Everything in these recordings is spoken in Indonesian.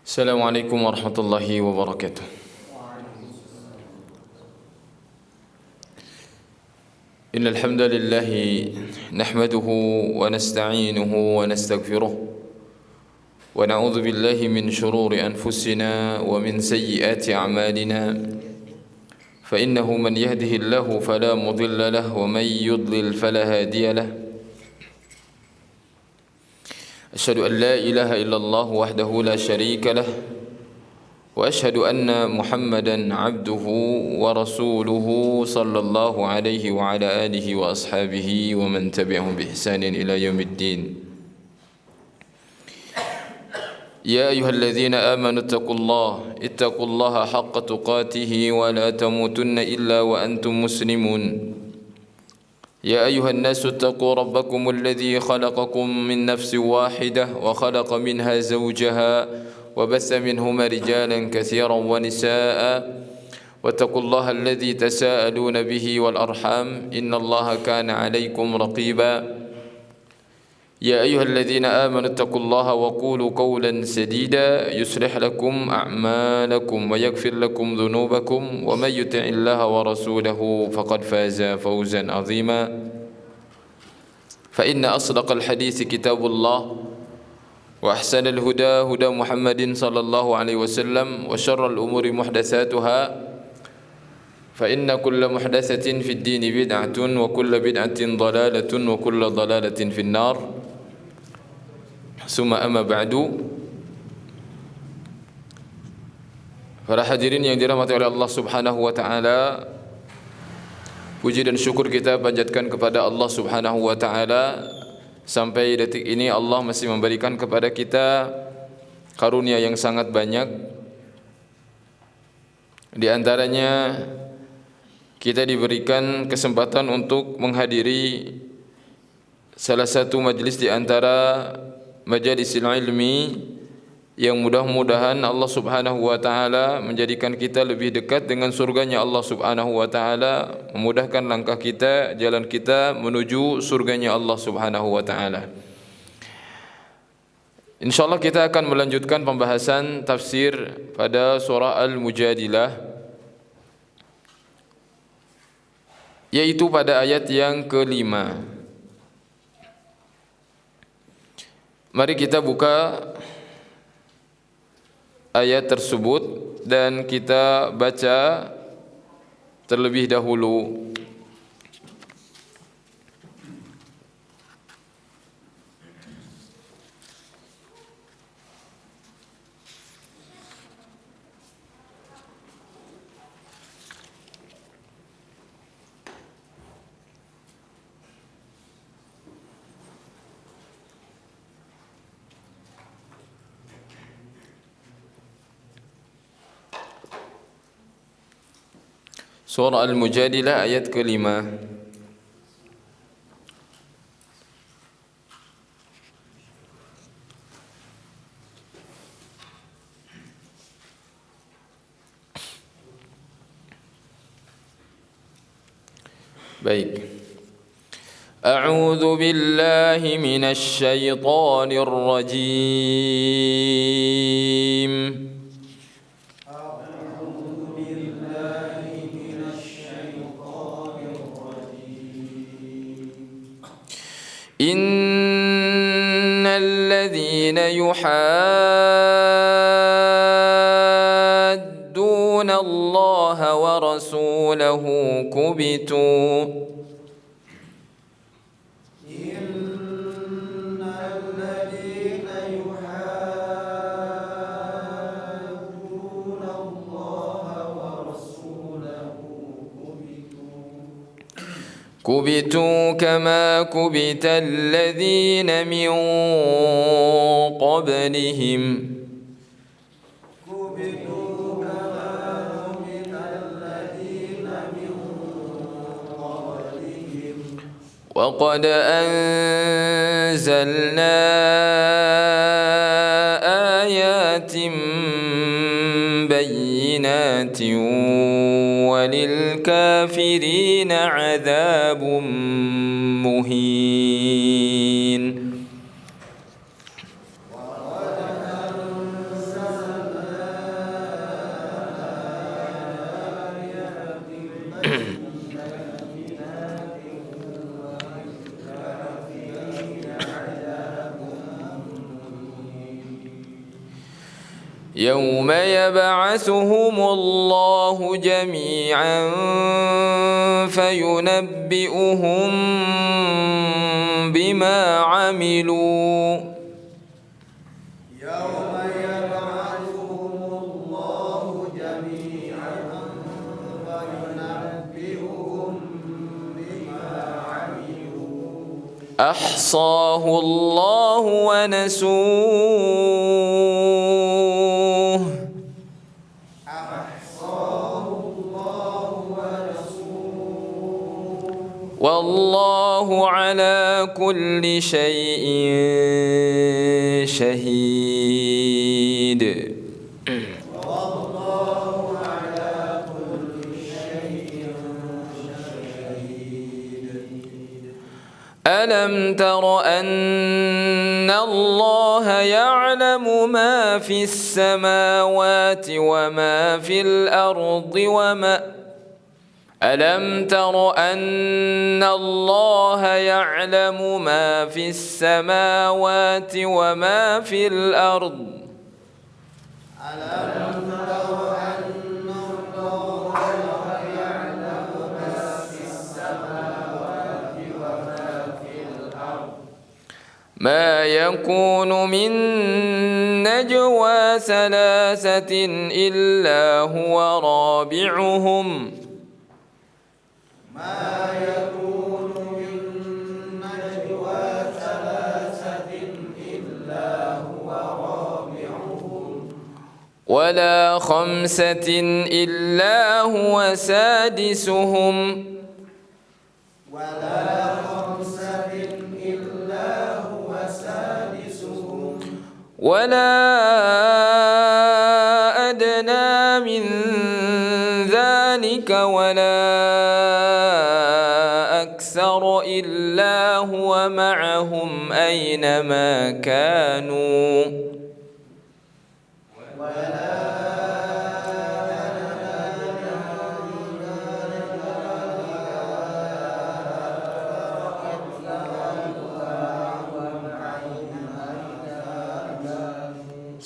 Assalamualaikum warahmatullahi wabarakatuh. Innal hamdalillah nahmaduhu wa nasta'inuhu wa nastaghfiruh wa na'udzu billahi min shururi anfusina wa min sayyiati a'malina. Fa innahu man yahdihillahu fala mudilla lahu wa man yudlil fala hadiya lahu. أشهد أن لا إله إلا الله وحده لا شريك له وأشهد أن محمدا عبده ورسوله صلى الله عليه وعلى آله وأصحابه ومن تبعهم بإحسان إلى يوم الدين. يا أيها الذين آمنوا اتقوا الله حق تقاته ولا تموتن إلا وأنتم مسلمون. يا أيها الناس اتقوا ربكم الذي خلقكم من نفس واحدة وخلق منها زوجها وبث منهما رجالا كثيرا ونساء واتقوا الله الذي تساءلون به والأرحام إن الله كان عليكم رقيبا. يا أيها الذين آمنوا اتقوا الله وقولوا قولا سديدا يصلح لكم أعمالكم ويغفر لكم ذنوبكم ومن يطع الله ورسوله فقد فاز فوزا عظيما. فإن أصدق الحديث كتاب الله وأحسن الهدى هدى محمد صلى الله عليه وسلم وشر الأمور محدثاتها فإن كل محدثة في الدين بدعة وكل بدعة ضلالة وكل ضلالة في النار. Summa amma ba'du. Para hadirin yang dirahmati oleh Allah Subhanahu wa taala, puji dan syukur kita panjatkan kepada Allah Subhanahu wa taala. Sampai detik ini Allah masih memberikan kepada kita karunia yang sangat banyak. Di antaranya kita diberikan kesempatan untuk menghadiri salah satu majelis di antara majalisil ilmi yang mudah-mudahan Allah Subhanahu wa taala menjadikan kita lebih dekat dengan surganya Allah Subhanahu wa taala, memudahkan langkah kita, jalan kita menuju surganya Allah Subhanahu wa taala. Insyaallah kita akan melanjutkan pembahasan tafsir pada surah Al-Mujadilah, yaitu pada ayat yang ke-5. Mari kita buka ayat tersebut dan kita baca terlebih dahulu. Surah Al-Mujadilah ayat ke-5. Baik. A'udzu billahi minasy syaithanir rajim. إن الذين يحادون الله ورسوله كبتوا كبتوا كما كبت الذين من قبلهم وقد أنزلنا آيات بينات وللكافرين عذاب مهين. يوم يبعثهم الله جميعا فينبئهم بما عملوا أحصاه الله ونسوه والله على كل شيء شهيد. ألم تر أن الله يعلم ما في السماوات وما في الأرض ألم تر أن الله يعلم ما في السماوات وما في الأرض ما يكون من نجوى ثلاثة إلا هو رابعهم ولا خمسة إلا هو سادسهم ولا أدنى من ذلك ولا أكثر إلا هو معهم أينما كانوا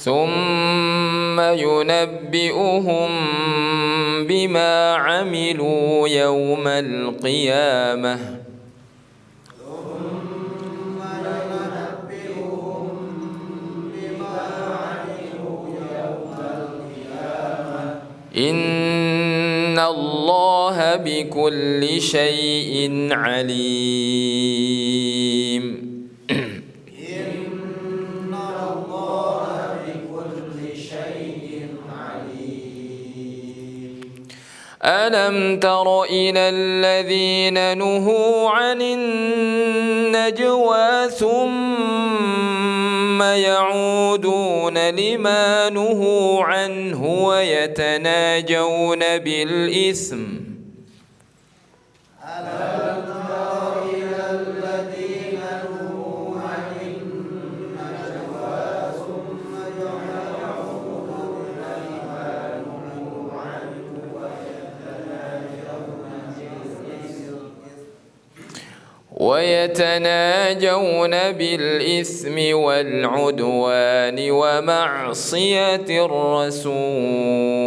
ثم ينبئهم بما عملوا يوم القيامة إن الله بكل شيء عليم. ألم تر إلى الذين نهوا عن النجوى ثم يعودون لما نهوا عنه ويتناجون بالإثم والعدوان ومعصية الرسول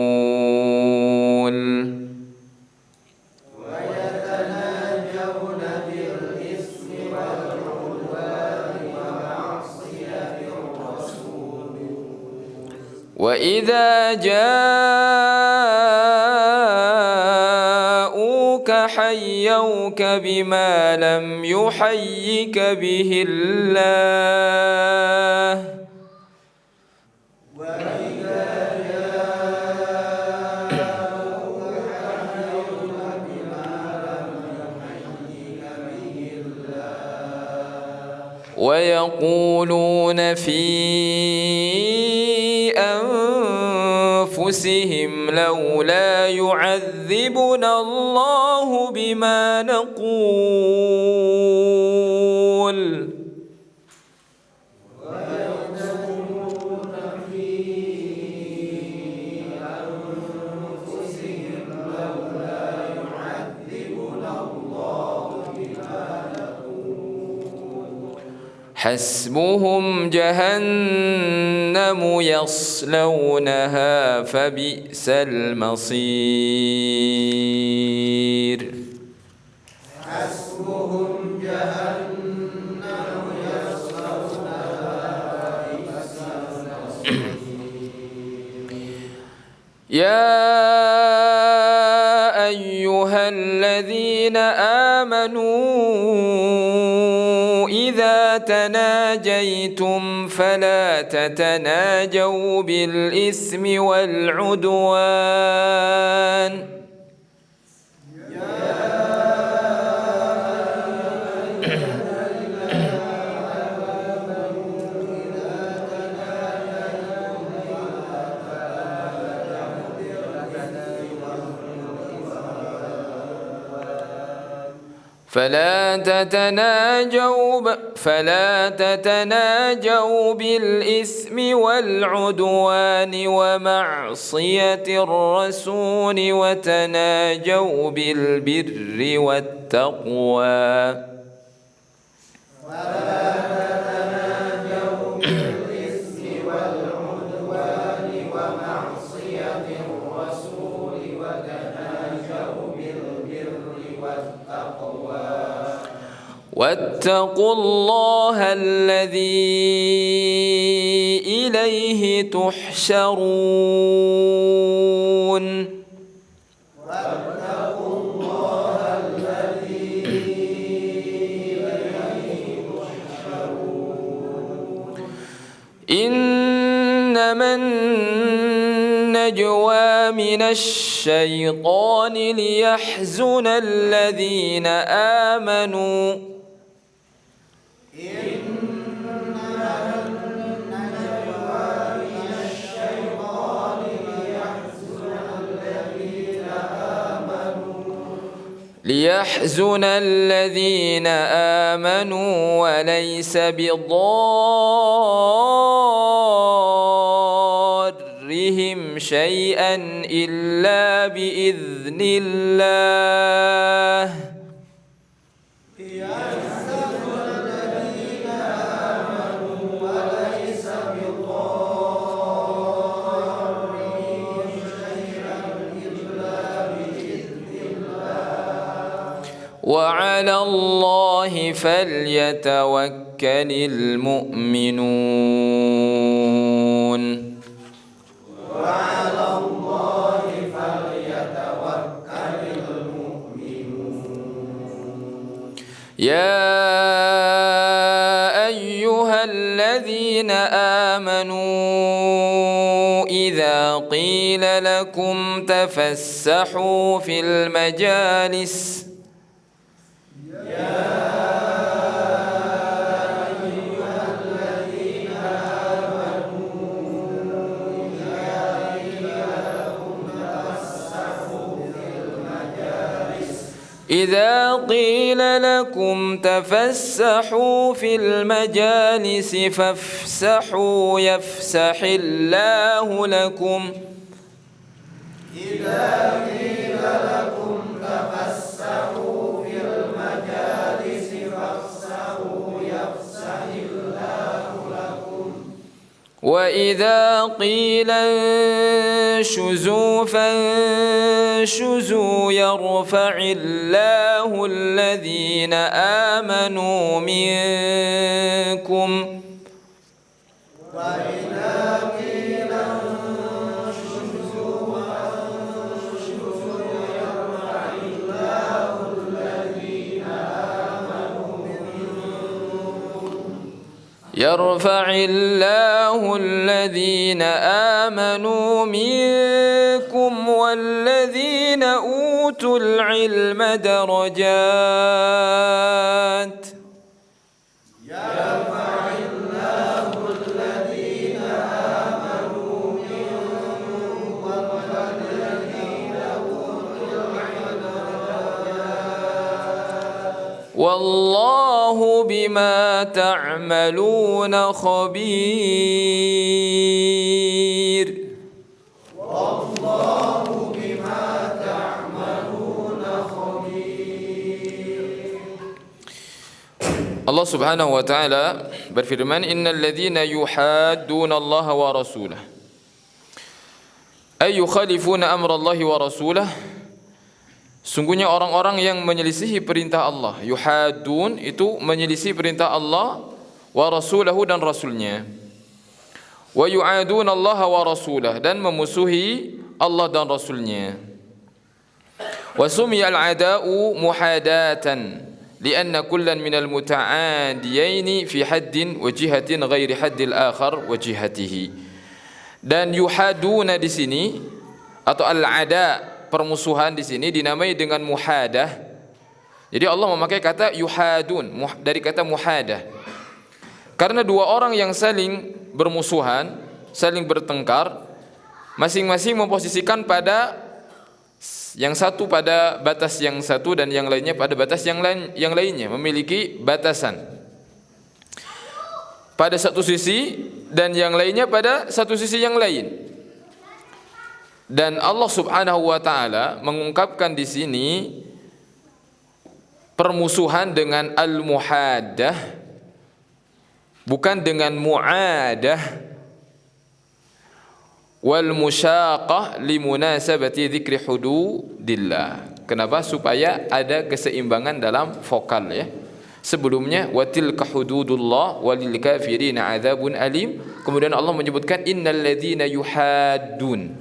وإذا جاءوك حيوك بما لم يحيك به الله ويقولون في أنفسهم لولا يعذبنا الله بما نقول حسبهم جهنم يصلونها فبئس المصير حسبهم جهنم يصلونها فبئس المصير يا أيها الذين آمنوا إذا تناجيتم فلا تتناجوا بالإثم والعدوان فلا تتناجوا بالإثم والعدوان ومعصية الرسول وتناجوا بالبر والتقوى واتقوا الله الذي إليه تحشرون إنما النجوى من الشيطان ليحزن الذين آمنوا وليس بضارهم شيئا إلا بإذن الله وعلى الله فليتوكل المؤمنون يا أيها الذين آمنوا إذا قيل لكم تفسحوا في المجالس إذا قيل لكم تفسحوا في المجالس فافسحوا يفسح الله لكم إذا قيل لكم تفسحوا في المجالس فافسحوا يفسح الله لكم وإذا قيل انشزوا فانشزوا يرفع الله الذين آمنوا منكم وإذا قيل انشزوا فانشزوا يرفع الله الذين آمنوا منكم والذين أوتوا العلم درجات والله بما تعملون خبير. والله بما تعملون خبير. Allah Subhanahu wa taala berfirman, "Innal ladzina yuhadduna Allah wa rasulahu ay yukhalifuna amra Allah wa rasulahu." Sungguhnya orang-orang yang menyelisihi perintah Allah. Yuhaddun itu menyelisih perintah Allah wa rasulahu dan rasulnya. Wa yu'aduna Allah wa rasulahu dan memusuhi Allah dan rasulnya. Wa sumiya al-'ada'u muhadatan lianna kullan minal muta'adiyaini fi haddin wa jihatin ghairi haddil akhar wa jihatihi. Dan yuhaduna di sini atau al-'ada' permusuhan di sini dinamai dengan muhadah. Jadi Allah memakai kata yuhadun dari kata muhadah. Karena dua orang yang saling bermusuhan, saling bertengkar, masing-masing memposisikan pada yang satu pada batas yang satu dan yang lainnya pada batas yang lainnya, memiliki batasan pada satu sisi dan yang lainnya pada satu sisi yang lain. Dan Allah Subhanahu wa taala mengungkapkan di sini permusuhan dengan al-muhadah, bukan dengan mu'adah. Wal musyaqah limunasabati dzikri hududillah. Kenapa? Supaya ada keseimbangan dalam vokal ya. Sebelumnya watilka hududullah walil kafirina adzabun alim. Kemudian Allah menyebutkan innal ladzina yuhaddun.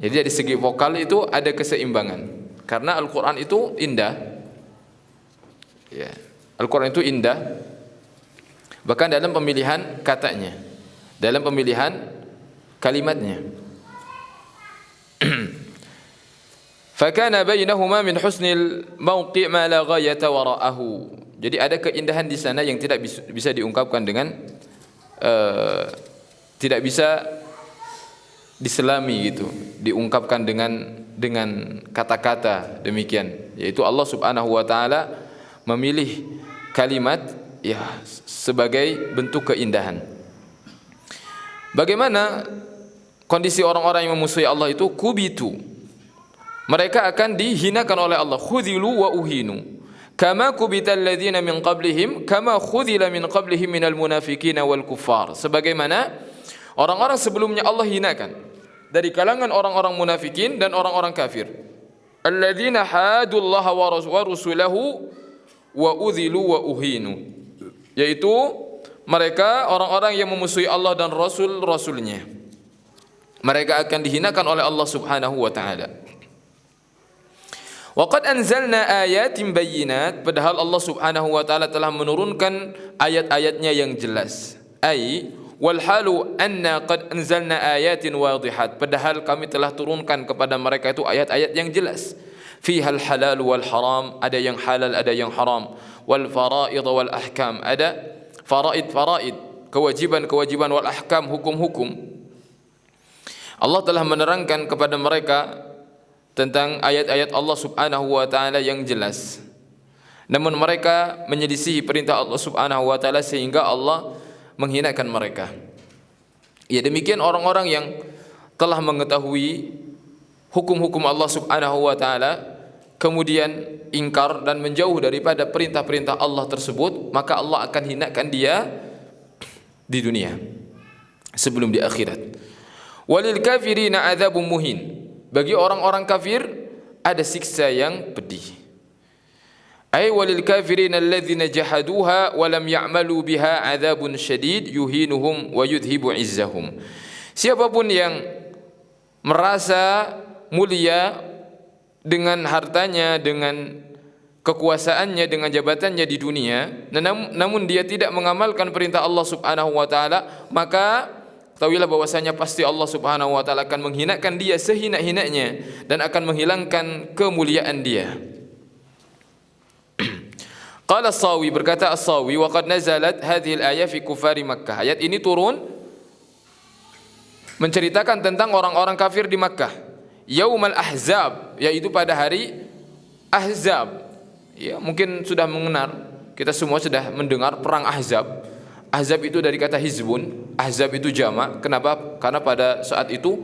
Jadi dari segi vokal itu ada keseimbangan. Karena Al-Qur'an itu indah. Ya. Al-Qur'an itu indah. Bahkan dalam pemilihan katanya, dalam pemilihan kalimatnya. Fakana bainahuma min husnil mawqi' ma la ghayata wara'ahu. Jadi ada keindahan di sana yang tidak bisa diungkapkan dengan tidak bisa diselami gitu, diungkapkan dengan kata-kata demikian. Yaitu Allah Subhanahu wa taala memilih kalimat ya sebagai bentuk keindahan. Bagaimana kondisi orang-orang yang memusuhi Allah itu? Kubitu, mereka akan dihinakan oleh Allah. Khudzilu wa uhinu kama kubital ladzina min qablihim kama khudzila min qablihim minal munafiqina wal kuffar. Sebagaimana orang-orang sebelumnya Allah hinakan dari kalangan orang-orang munafikin dan orang-orang kafir. Alladzina hadullaha wa rasulahu wa udhilu wa uhinu, yaitu mereka orang-orang yang memusuhi Allah dan rasul-rasulnya. Mereka akan dihinakan oleh Allah Subhanahu wa taala. Wa qad anzalna ayatin bayyinat, padahal Allah Subhanahu wa taala telah menurunkan ayat-ayatnya yang jelas. Ai wal halu anna qad anzalna ayatin wadihat, padahal kami telah turunkan kepada mereka itu ayat-ayat yang jelas. Fihal halal wal haram, ada yang halal ada yang haram. Wal faraid wal ahkam, ada faraid kewajiban wal ahkam hukum-hukum. Allah telah menerangkan kepada mereka tentang ayat-ayat Allah Subhanahu wa taala yang jelas. Namun mereka menyelisihi perintah Allah Subhanahu wa taala sehingga Allah menghinakan mereka. Ya demikian orang-orang yang telah mengetahui hukum-hukum Allah Subhanahu wa taala kemudian ingkar dan menjauh daripada perintah-perintah Allah tersebut, maka Allah akan hinakan dia di dunia sebelum di akhirat. Walil kafirina adzabun muhin, bagi orang-orang kafir ada siksa yang pedih. Ay walil kafirin alladzina jahaduha wa lam ya'malu biha 'adzabun syadid yuhinuhum wa yudhibu 'izzahum. Siapapun yang merasa mulia dengan hartanya, dengan kekuasaannya, dengan jabatannya di dunia, namun dia tidak mengamalkan perintah Allah Subhanahu wa taala, maka ketahuilah bahwasanya pasti Allah Subhanahu wa taala akan menghinakan dia sehina-hinanya dan akan menghilangkan kemuliaan dia. Qala As-Sawi, berkata As-Sawi, wa qad nazalat hadhihi al-ayah fi kufari Makkah. Ayat ini turun menceritakan tentang orang-orang kafir di Makkah. Yaumal Ahzab, yaitu pada hari Ahzab. Ya, mungkin sudah mengenal, kita semua sudah mendengar perang Ahzab. Ahzab itu dari kata hizbun, Ahzab itu jamak. Kenapa? Karena pada saat itu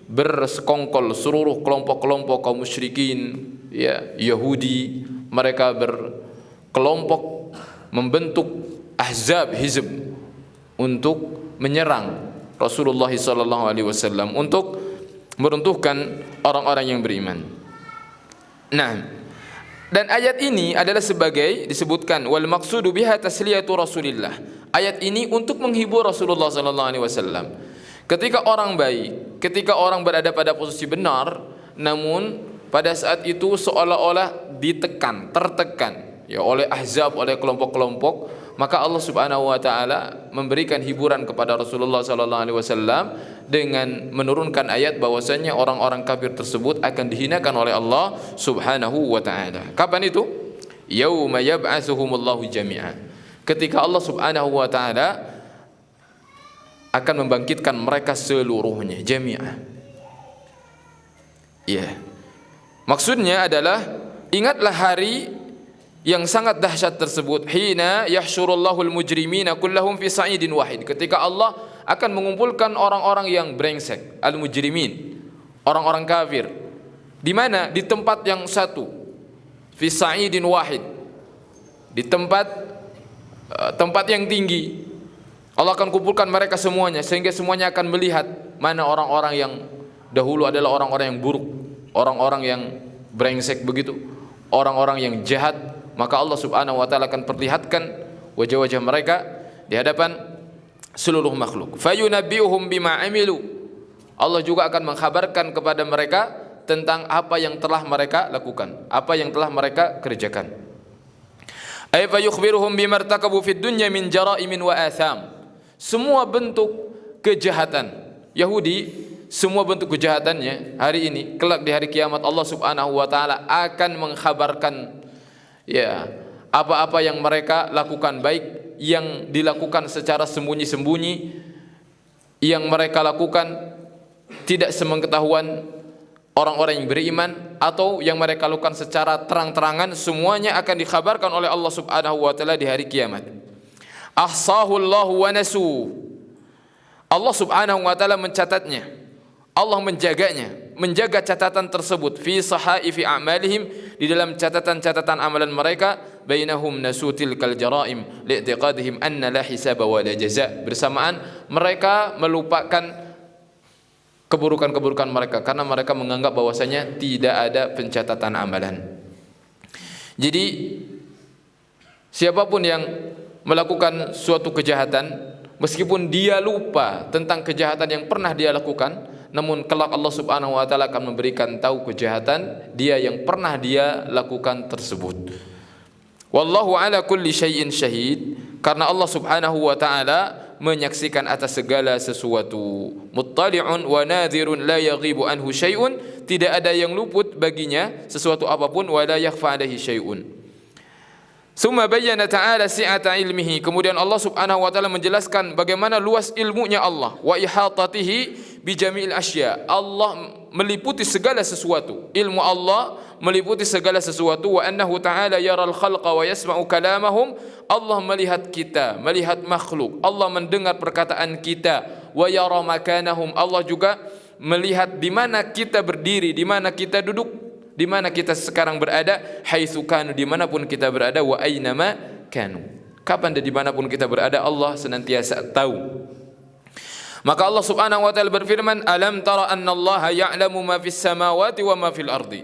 bersekongkol seluruh kelompok-kelompok kaum musyrikin, ya, Yahudi, mereka berkelompok membentuk ahzab, hizb untuk menyerang Rasulullah sallallahu alaihi wasallam, untuk meruntuhkan orang-orang yang beriman. Nah, dan ayat ini adalah sebagai disebutkan wal maqsudu biha tasliyatu Rasulillah. Ayat ini untuk menghibur Rasulullah sallallahu alaihi wasallam. Ketika orang baik, ketika orang berada pada posisi benar, namun pada saat itu seolah-olah ditekan, tertekan ya oleh ahzab, oleh kelompok-kelompok, maka Allah Subhanahu wa taala memberikan hiburan kepada Rasulullah sallallahu alaihi wasallam dengan menurunkan ayat bahwasanya orang-orang kafir tersebut akan dihinakan oleh Allah Subhanahu wa taala. Kapan itu? Yauma yab'atsuhumullahu jami'a. Ketika Allah Subhanahu wa taala akan membangkitkan mereka seluruhnya, jami'a. Ya. Maksudnya adalah ingatlah hari yang sangat dahsyat tersebut, hina yahsyurullahu al-mujrimina kullahum fi sa'idin wahid. Ketika Allah akan mengumpulkan orang-orang yang brengsek, al-mujrimin, orang-orang kafir. Di mana? Di tempat yang satu. Fi sa'idin wahid. Di tempat yang tinggi. Allah akan kumpulkan mereka semuanya sehingga semuanya akan melihat mana orang-orang yang dahulu adalah orang-orang yang buruk, orang-orang yang brengsek begitu, orang-orang yang jahat. Maka Allah Subhanahu wa taala akan perlihatkan wajah-wajah mereka di hadapan seluruh makhluk. Fayunabbi'uhum bima 'amilu. Allah juga akan mengkhabarkan kepada mereka tentang apa yang telah mereka lakukan, apa yang telah mereka kerjakan. Ay fa yukhbiruhum bima irtakabu fid dunya min jara'imin wa atham. Semua bentuk kejahatan Yahudi, semua bentuk kejahatannya hari ini, kelak di hari kiamat Allah Subhanahu wa taala akan mengkhabarkan ya apa-apa yang mereka lakukan, baik yang dilakukan secara sembunyi-sembunyi, yang mereka lakukan tidak sepengetahuan orang-orang yang beriman, atau yang mereka lakukan secara terang-terangan, semuanya akan dikhabarkan oleh Allah Subhanahu wa taala di hari kiamat. Ahsahullahu wa nasu. Allah Subhanahu wa taala mencatatnya, Allah menjaganya, menjaga catatan tersebut fi sahaifi a'malihim, di dalam catatan-catatan amalan mereka, bainahum nasutil kal jaraim li'tiqadihim anna la hisaba wa la jaza. Bersamaan mereka melupakan keburukan-keburukan mereka karena mereka menganggap bahwasanya tidak ada pencatatan amalan. Jadi siapapun yang melakukan suatu kejahatan, meskipun dia lupa tentang kejahatan yang pernah dia lakukan, namun kelak Allah Subhanahu wa taala akan memberikan tahu kejahatan dia yang pernah dia lakukan tersebut. Wallahu ala kulli syai'in syahid, karena Allah Subhanahu wa taala menyaksikan atas segala sesuatu. Muttali'un wa nadhirun la yaghibu anhu syai'un, tidak ada yang luput baginya sesuatu apapun, wa la yakhfa alaihi syai'un. Summa bayyana ta'ala si'ata ilmihi, kemudian Allah Subhanahu wa taala menjelaskan bagaimana luas ilmunya Allah, wa ihatatihi bi jami'il asya. Allah meliputi segala sesuatu, ilmu Allah meliputi segala sesuatu. Wa annahu ta'ala yaral khalqa wa yasma'u kalamahum, Allah melihat kita, melihat makhluk, Allah mendengar perkataan kita. Wa yara makanahum, Allah juga melihat di mana kita berdiri, di mana kita duduk, di mana kita sekarang berada, haitsu kanu, dimanapun kita berada, wa ainama kanu, kapan dan dimanapun kita berada, Allah senantiasa tahu. Maka Allah Subhanahu wa taala berfirman, alam tara anna Allah ya'lamu ma fis samawati wa ma fil ardi.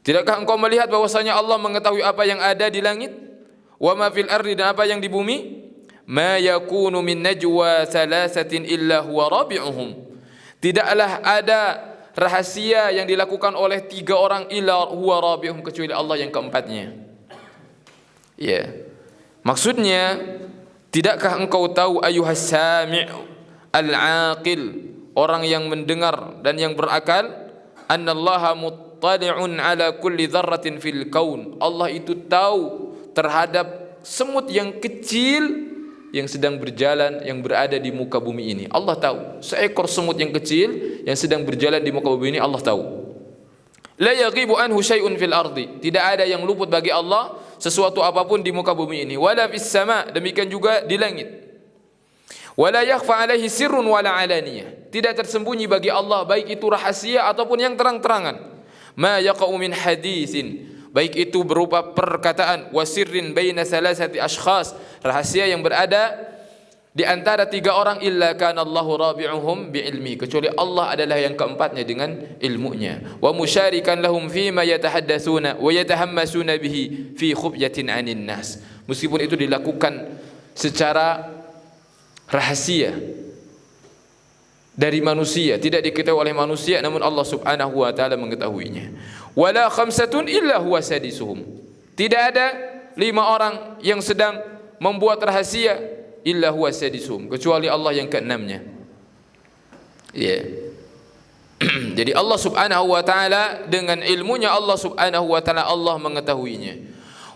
Tidakkah engkau melihat bahwasanya Allah mengetahui apa yang ada di langit, wa ma fil ardi, dan apa yang di bumi? Ma yakunu min najwa thalathatin illa huwa rabi'uhum, tidaklah ada rahasia yang dilakukan oleh 3 orang illa huwa rabi'uhum, kecuali Allah yang keempatnya. Ya. Maksudnya, tidakkah engkau tahu ayuhas sami' al-aqil, orang yang mendengar dan yang berakal, annallaha muttali'un ala kulli dzarratin fil kaun, Allah itu tahu terhadap semut yang kecil yang sedang berjalan, yang berada di muka bumi ini. Allah tahu. Seekor semut yang kecil yang sedang berjalan di muka bumi ini, Allah tahu. La yaghibu anhu syai'un fil ardi, tidak ada yang luput bagi Allah sesuatu apapun di muka bumi ini. Wala fis sama', demikian juga di langit. Wala yakhfa alaihi sirrun wala alaniyah, tidak tersembunyi bagi Allah baik itu rahasia ataupun yang terang-terangan. Ma yaqa'u min haditsin baik itu berupa perkataan, wa sirrin baina salasati ashkhas, rahasia yang berada di antara 3 orang, illa kana Allahu rabi'uhum bi'ilmi, kecuali Allah adalah yang keempatnya dengan ilmunya, wa musyarikan lahum fima yatahaddatsuna wa yatahammasuna bihi fi khubyatin 'anil nas, meskipun itu dilakukan secara rahasia dari manusia, tidak diketahui oleh manusia, namun Allah Subhanahu wa taala mengetahuinya. Wala khamsatun illa huwa sadisuhum, tidak ada 5 orang yang sedang membuat rahasia illa huwa sadisuhum, kecuali Allah yang keenamnya. Ya. Jadi Allah Subhanahu wa taala dengan ilmunya Allah Subhanahu wa taala, Allah mengetahuinya.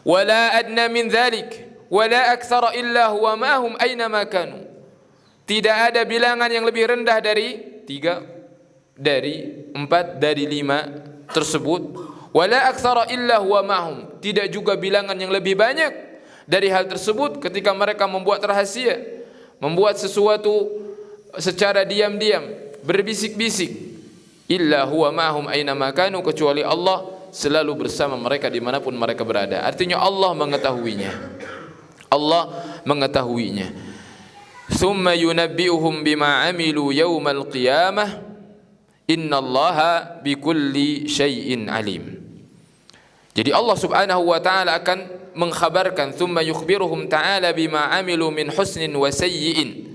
Wala adna min dzalik wala aktsara illa huwa ma'hum aina ma kanu, tidak ada bilangan yang lebih rendah dari 3, dari 4, dari 5 tersebut. Wala aktsara illa huwa ma'hum, tidak juga bilangan yang lebih banyak dari hal tersebut ketika mereka membuat rahasia, membuat sesuatu secara diam-diam, berbisik-bisik. Illa huwa ma'hum aina ma kanu, kecuali Allah selalu bersama mereka dimanapun mereka berada. Artinya Allah mengetahuinya. Allah mengetahuinya. Thumma yunabbi'uhum bima 'amilu yaumal qiyamah innallaha bikulli syai'in alim. Jadi Allah Subhanahu wa taala akan mengkhabarkan, thumma yukhbiruhum ta'ala bima 'amilu min husnin wa sayyi'in,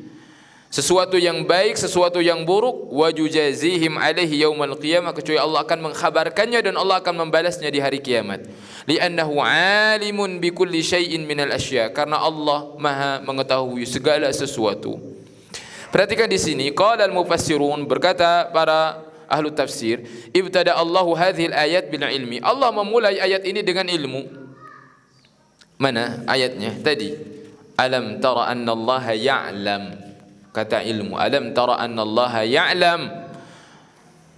sesuatu yang baik, sesuatu yang buruk, wa yujazihim 'alaihi yaumal qiyamah, kecuali Allah akan mengkhabarkannya dan Allah akan membalasnya di hari kiamat. Li'annahu 'alimun bikulli syai'in minal asya, karena Allah Maha mengetahui segala sesuatu. Perhatikan di sini, qala al-mufassirun, berkata para ahlu tafsir, ibtada Allahu hadhil ayat bil ilmi, Allah memulai ayat ini dengan ilmu. Mana ayatnya tadi? Alam tara anna Allah ya'lam, kata ilmu. Alam tara anna Allah ya'lam.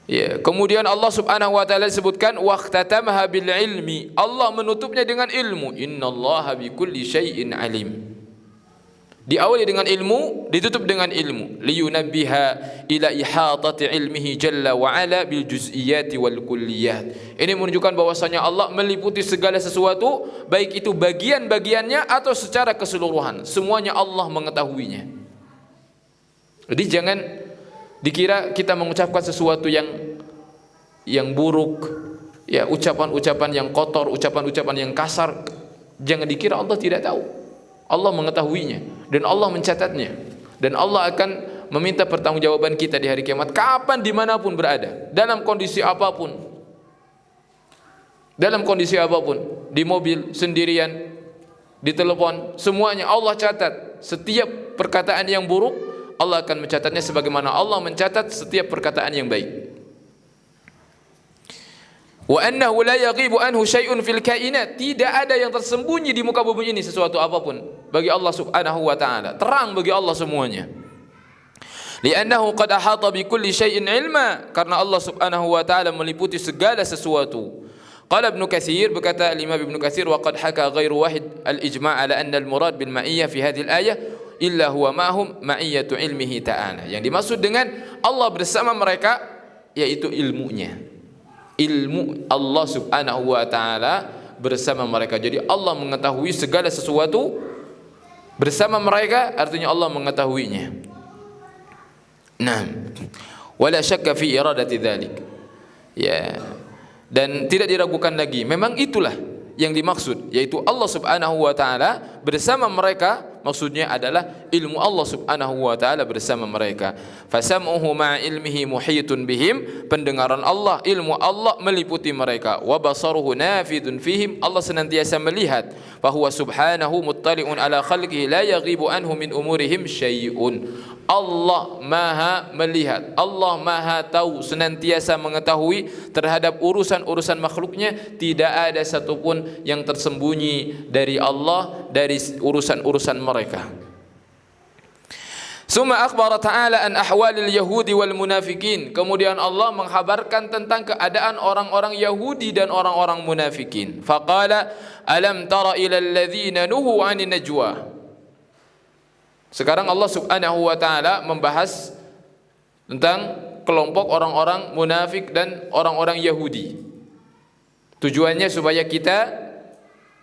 Ya, kemudian Allah Subhanahu wa taala sebutkan waqtatamaha bil ilmi, Allah menutupnya dengan ilmu. Innallaha bikulli syai'in alim. Diawali dengan ilmu, ditutup dengan ilmu. Liyunabbiha ila ihatati ilmihi jalla wa ala bil juz'iyati wal kulliyat. Ini menunjukkan bahwasanya Allah meliputi segala sesuatu, baik itu bagian-bagiannya atau secara keseluruhan. Semuanya Allah mengetahuinya. Jadi jangan dikira kita mengucapkan sesuatu yang buruk, ya, ucapan-ucapan yang kotor, ucapan-ucapan yang kasar. Jangan dikira Allah tidak tahu. Allah mengetahuinya dan Allah mencatatnya, dan Allah akan meminta pertanggungjawaban kita di hari kiamat, kapan dimanapun berada, dalam kondisi apapun, di mobil, sendirian, di telepon, semuanya Allah catat. Setiap perkataan yang buruk Allah akan mencatatnya sebagaimana Allah mencatat setiap perkataan yang baik. Wa annahu la yaghibu anhu syai'un fil kainat, tidak ada yang tersembunyi di muka bumi ini sesuatu apapun bagi Allah Subhanahu wa taala, terang bagi Allah semuanya. Li'annahu qad ahata bi kulli syai'in ilma, karena Allah Subhanahu wa taala meliputi segala sesuatu. Qala Ibnu Katsir, berkata Imam Ibnu Katsir, wa qad haka ghairu wahid al-ijma' ala anna al-murad bil ma'iyyah fi hadhihi al-ayah illa huwa ma'hum ma'iyyatu ilmihi ta'ala. Yang dimaksud dengan Allah bersama mereka yaitu ilmunya. Ilmu Allah Subhanahu wa taala bersama mereka. Jadi Allah mengetahui segala sesuatu bersama mereka, artinya Allah mengetahuinya. Nah, wala syakka fi iradati dzalik. Ya. Dan tidak diragukan lagi, memang itulah yang dimaksud, yaitu Allah Subhanahu wa taala bersama mereka, maksudnya adalah ilmu Allah Subhanahu wa taala bersama mereka. Fasam'uhu ma'a ilmihi muhitun bihim, pendengaran Allah, ilmu Allah meliputi mereka. Wa basaruhu nafidun fihim, Allah senantiasa melihat. Fa huwa subhanahu muttali'un ala khalqihi la yaghibu anhu min umurihim syai'un. Allah Maha melihat, Allah Maha tahu, senantiasa mengetahui terhadap urusan-urusan makhluknya, tidak ada satupun yang tersembunyi dari Allah dari urusan-urusan mereka. Summa akhbara ta'ala an ahwalil yahudi wal munafikin, kemudian Allah menghabarkan tentang keadaan orang-orang Yahudi dan orang-orang munafikin. Faqala alam tara ilal ladzina nuhu 'anin najwa. Sekarang Allah Subhanahu wa taala membahas tentang kelompok orang-orang munafik dan orang-orang Yahudi. Tujuannya supaya kita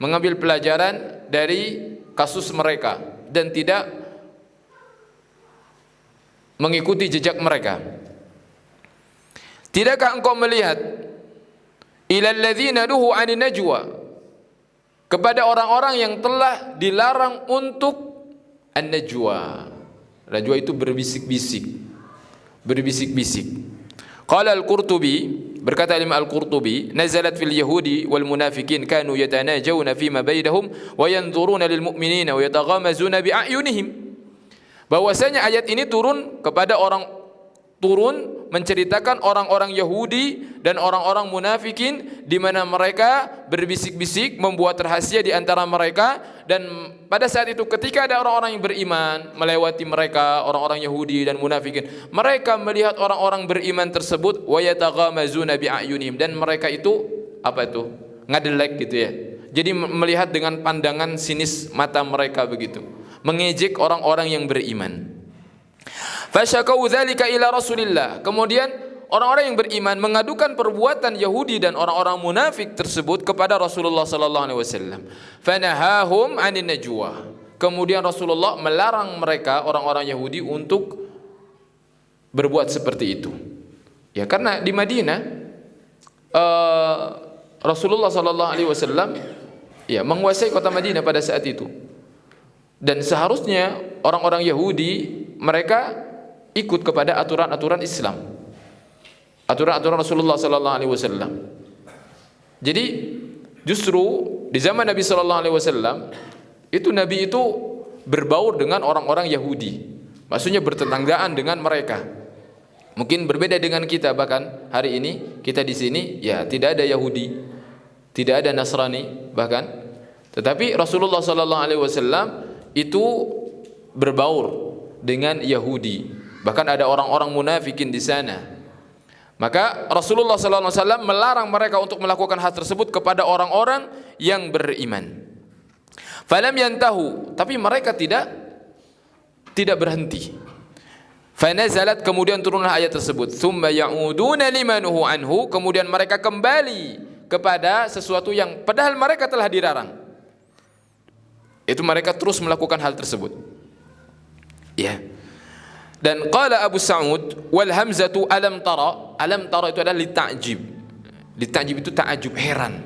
mengambil pelajaran dari kasus mereka dan tidak mengikuti jejak mereka. Tidakkah engkau melihat ilal ladzina nuhu 'anin najwa, kepada orang-orang yang telah dilarang untuk an-najwa. Najwa itu berbisik-bisik. Qala al-Qurtubi, berkata Imam al-Qurtubi, nazalat fil yahudi wal munafiqin kanu yatanajawna fima bainahum wa yanzuruna lil mu'minina wa yataghamazuna bi a'yunihim. Bahwasanya ayat ini turun menceritakan orang-orang Yahudi dan orang-orang munafikin, di mana mereka berbisik-bisik, membuat rahasia di antara mereka. Dan pada saat itu ketika ada orang-orang yang beriman melewati mereka, orang-orang Yahudi dan munafikin, mereka melihat orang-orang beriman tersebut wa yataghamazuna bi a'yunihim, dan mereka itu ngadelek gitu ya. Jadi melihat dengan pandangan sinis mata mereka begitu, mengejek orang-orang yang beriman. Fasyakau dzalika ila Rasulillah. Kemudian orang-orang yang beriman mengadukan perbuatan Yahudi dan orang-orang munafik tersebut kepada Rasulullah sallallahu alaihi wasallam. Fanahahum 'anin najwa. Kemudian Rasulullah melarang mereka, orang-orang Yahudi, untuk berbuat seperti itu. Ya, karena di Madinah Rasulullah sallallahu alaihi wasallam ya menguasai kota Madinah pada saat itu. Dan seharusnya orang-orang Yahudi mereka ikut kepada aturan-aturan Islam, aturan-aturan Rasulullah sallallahu alaihi wasallam. Jadi justru di zaman Nabi sallallahu alaihi wasallam itu Nabi itu berbaur dengan orang-orang Yahudi. Maksudnya bertetanggaan dengan mereka. Mungkin berbeda dengan kita, bahkan hari ini kita di sini ya tidak ada Yahudi, tidak ada Nasrani bahkan. Tetapi Rasulullah sallallahu alaihi wasallam itu berbaur dengan Yahudi. Bahkan ada orang-orang munafikin di sana. Maka Rasulullah sallallahu alaihi wasallam melarang mereka untuk melakukan hal tersebut kepada orang-orang yang beriman. Falam yantahu, tapi mereka tidak berhenti. Fanazalat, kemudian turunlah ayat tersebut. Tsumma ya'uduna limanuhu anhu, kemudian mereka kembali kepada sesuatu yang padahal mereka telah dilarang. Itu mereka terus melakukan hal tersebut. Ya. Dan qala Abu Sa'ud wal hamzatu alam tara. Alam tara itu adalah litajib. Litajib itu ta'ajub, heran.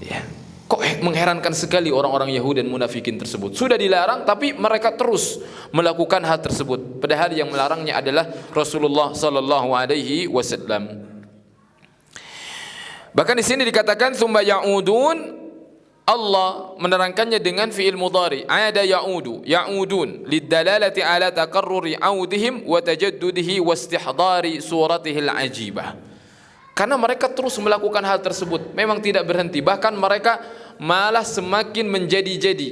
Ya. Kok mengherankan sekali orang-orang Yahudi dan munafikin tersebut. Sudah dilarang tapi mereka terus melakukan hal tersebut. Padahal yang melarangnya adalah Rasulullah sallallahu alaihi wasallam. Bahkan di sini dikatakan tsumma ya'udun, Allah menerangkannya dengan fi'il mudhari, ada ya'udun lidalalati ala taqarruri 'audihim wa tajaddudihi wa istihdari suratihi al-'ajibah. Karena mereka terus melakukan hal tersebut, memang tidak berhenti, bahkan mereka malah semakin menjadi-jadi.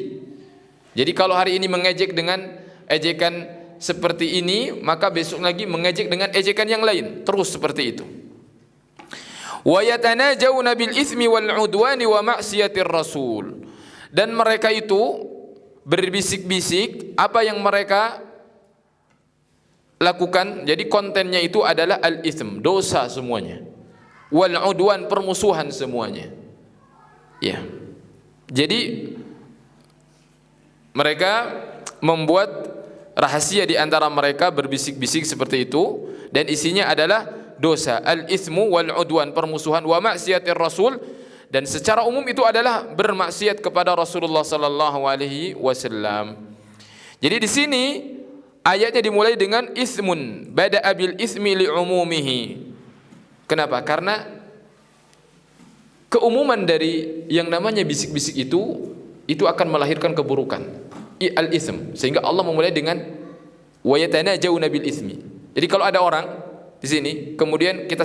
Jadi kalau hari ini mengejek dengan ejekan seperti ini, maka besok lagi mengejek dengan ejekan yang lain, terus seperti itu. Wa yatanajawna bil itsmi wal 'udwani wa ma'siyatir rasul. Dan mereka itu berbisik-bisik apa yang mereka lakukan. Jadi kontennya itu adalah al-itsm, dosa semuanya. Wal 'udwan, permusuhan semuanya. Ya. Jadi mereka membuat rahasia di antara mereka, berbisik-bisik seperti itu, dan isinya adalah dosa, al-itsmu wal 'udwan, permusuhan, wa maksiatir rasul, dan secara umum itu adalah bermaksiat kepada Rasulullah sallallahu alaihi wasallam. Jadi di sini ayatnya dimulai dengan ismun, bada'a bil ismi li umumihi. Kenapa? Karena keumuman dari yang namanya bisik-bisik itu akan melahirkan keburukan, al-itsm, sehingga Allah memulai dengan wa yatanajawna bil itsmi. Jadi kalau ada orang di sini kemudian kita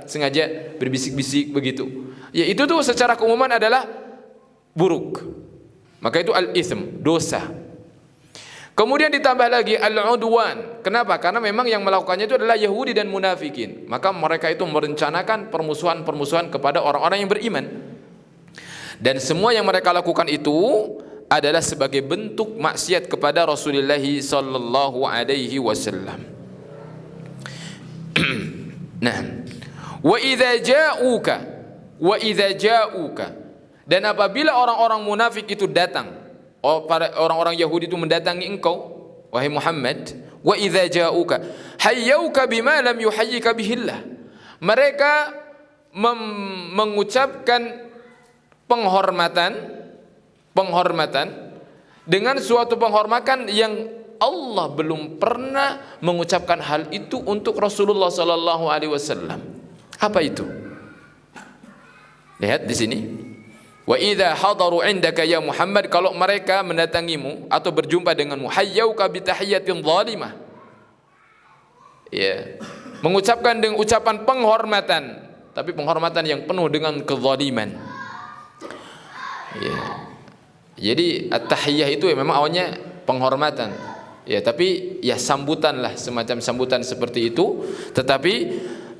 sengaja berbisik-bisik begitu, ya itu tuh secara keumuman adalah buruk. Maka itu al-itsm, dosa. Kemudian ditambah lagi al-'udwan. Kenapa? Karena memang yang melakukannya itu adalah Yahudi dan munafikin. Maka mereka itu merencanakan permusuhan-permusuhan kepada orang-orang yang beriman. Dan semua yang mereka lakukan itu adalah sebagai bentuk maksiat kepada Rasulullah sallallahu alaihi wasallam. Nah, wa idza ja'uka, wa idza ja'uka, dan apabila orang-orang munafik itu datang, para orang-orang Yahudi itu mendatangi engkau wahai Muhammad, wa idza ja'uka hayyuka bima lam yuhayyika bihillah, mereka mengucapkan penghormatan dengan suatu penghormatan yang Allah belum pernah mengucapkan hal itu untuk Rasulullah sallallahu alaihi wasallam. Apa itu? Lihat di sini. Wa idza hadaru indaka ya Muhammad, kalau mereka mendatangimu atau berjumpa denganmu, hayyuka bi tahiyyatin zalimah. Ya, mengucapkan dengan ucapan penghormatan, tapi penghormatan yang penuh dengan kezaliman. Ya. Jadi at-tahiyyah itu ya memang awalnya penghormatan. Ya, tapi ya sambutan lah, semacam sambutan seperti itu, tetapi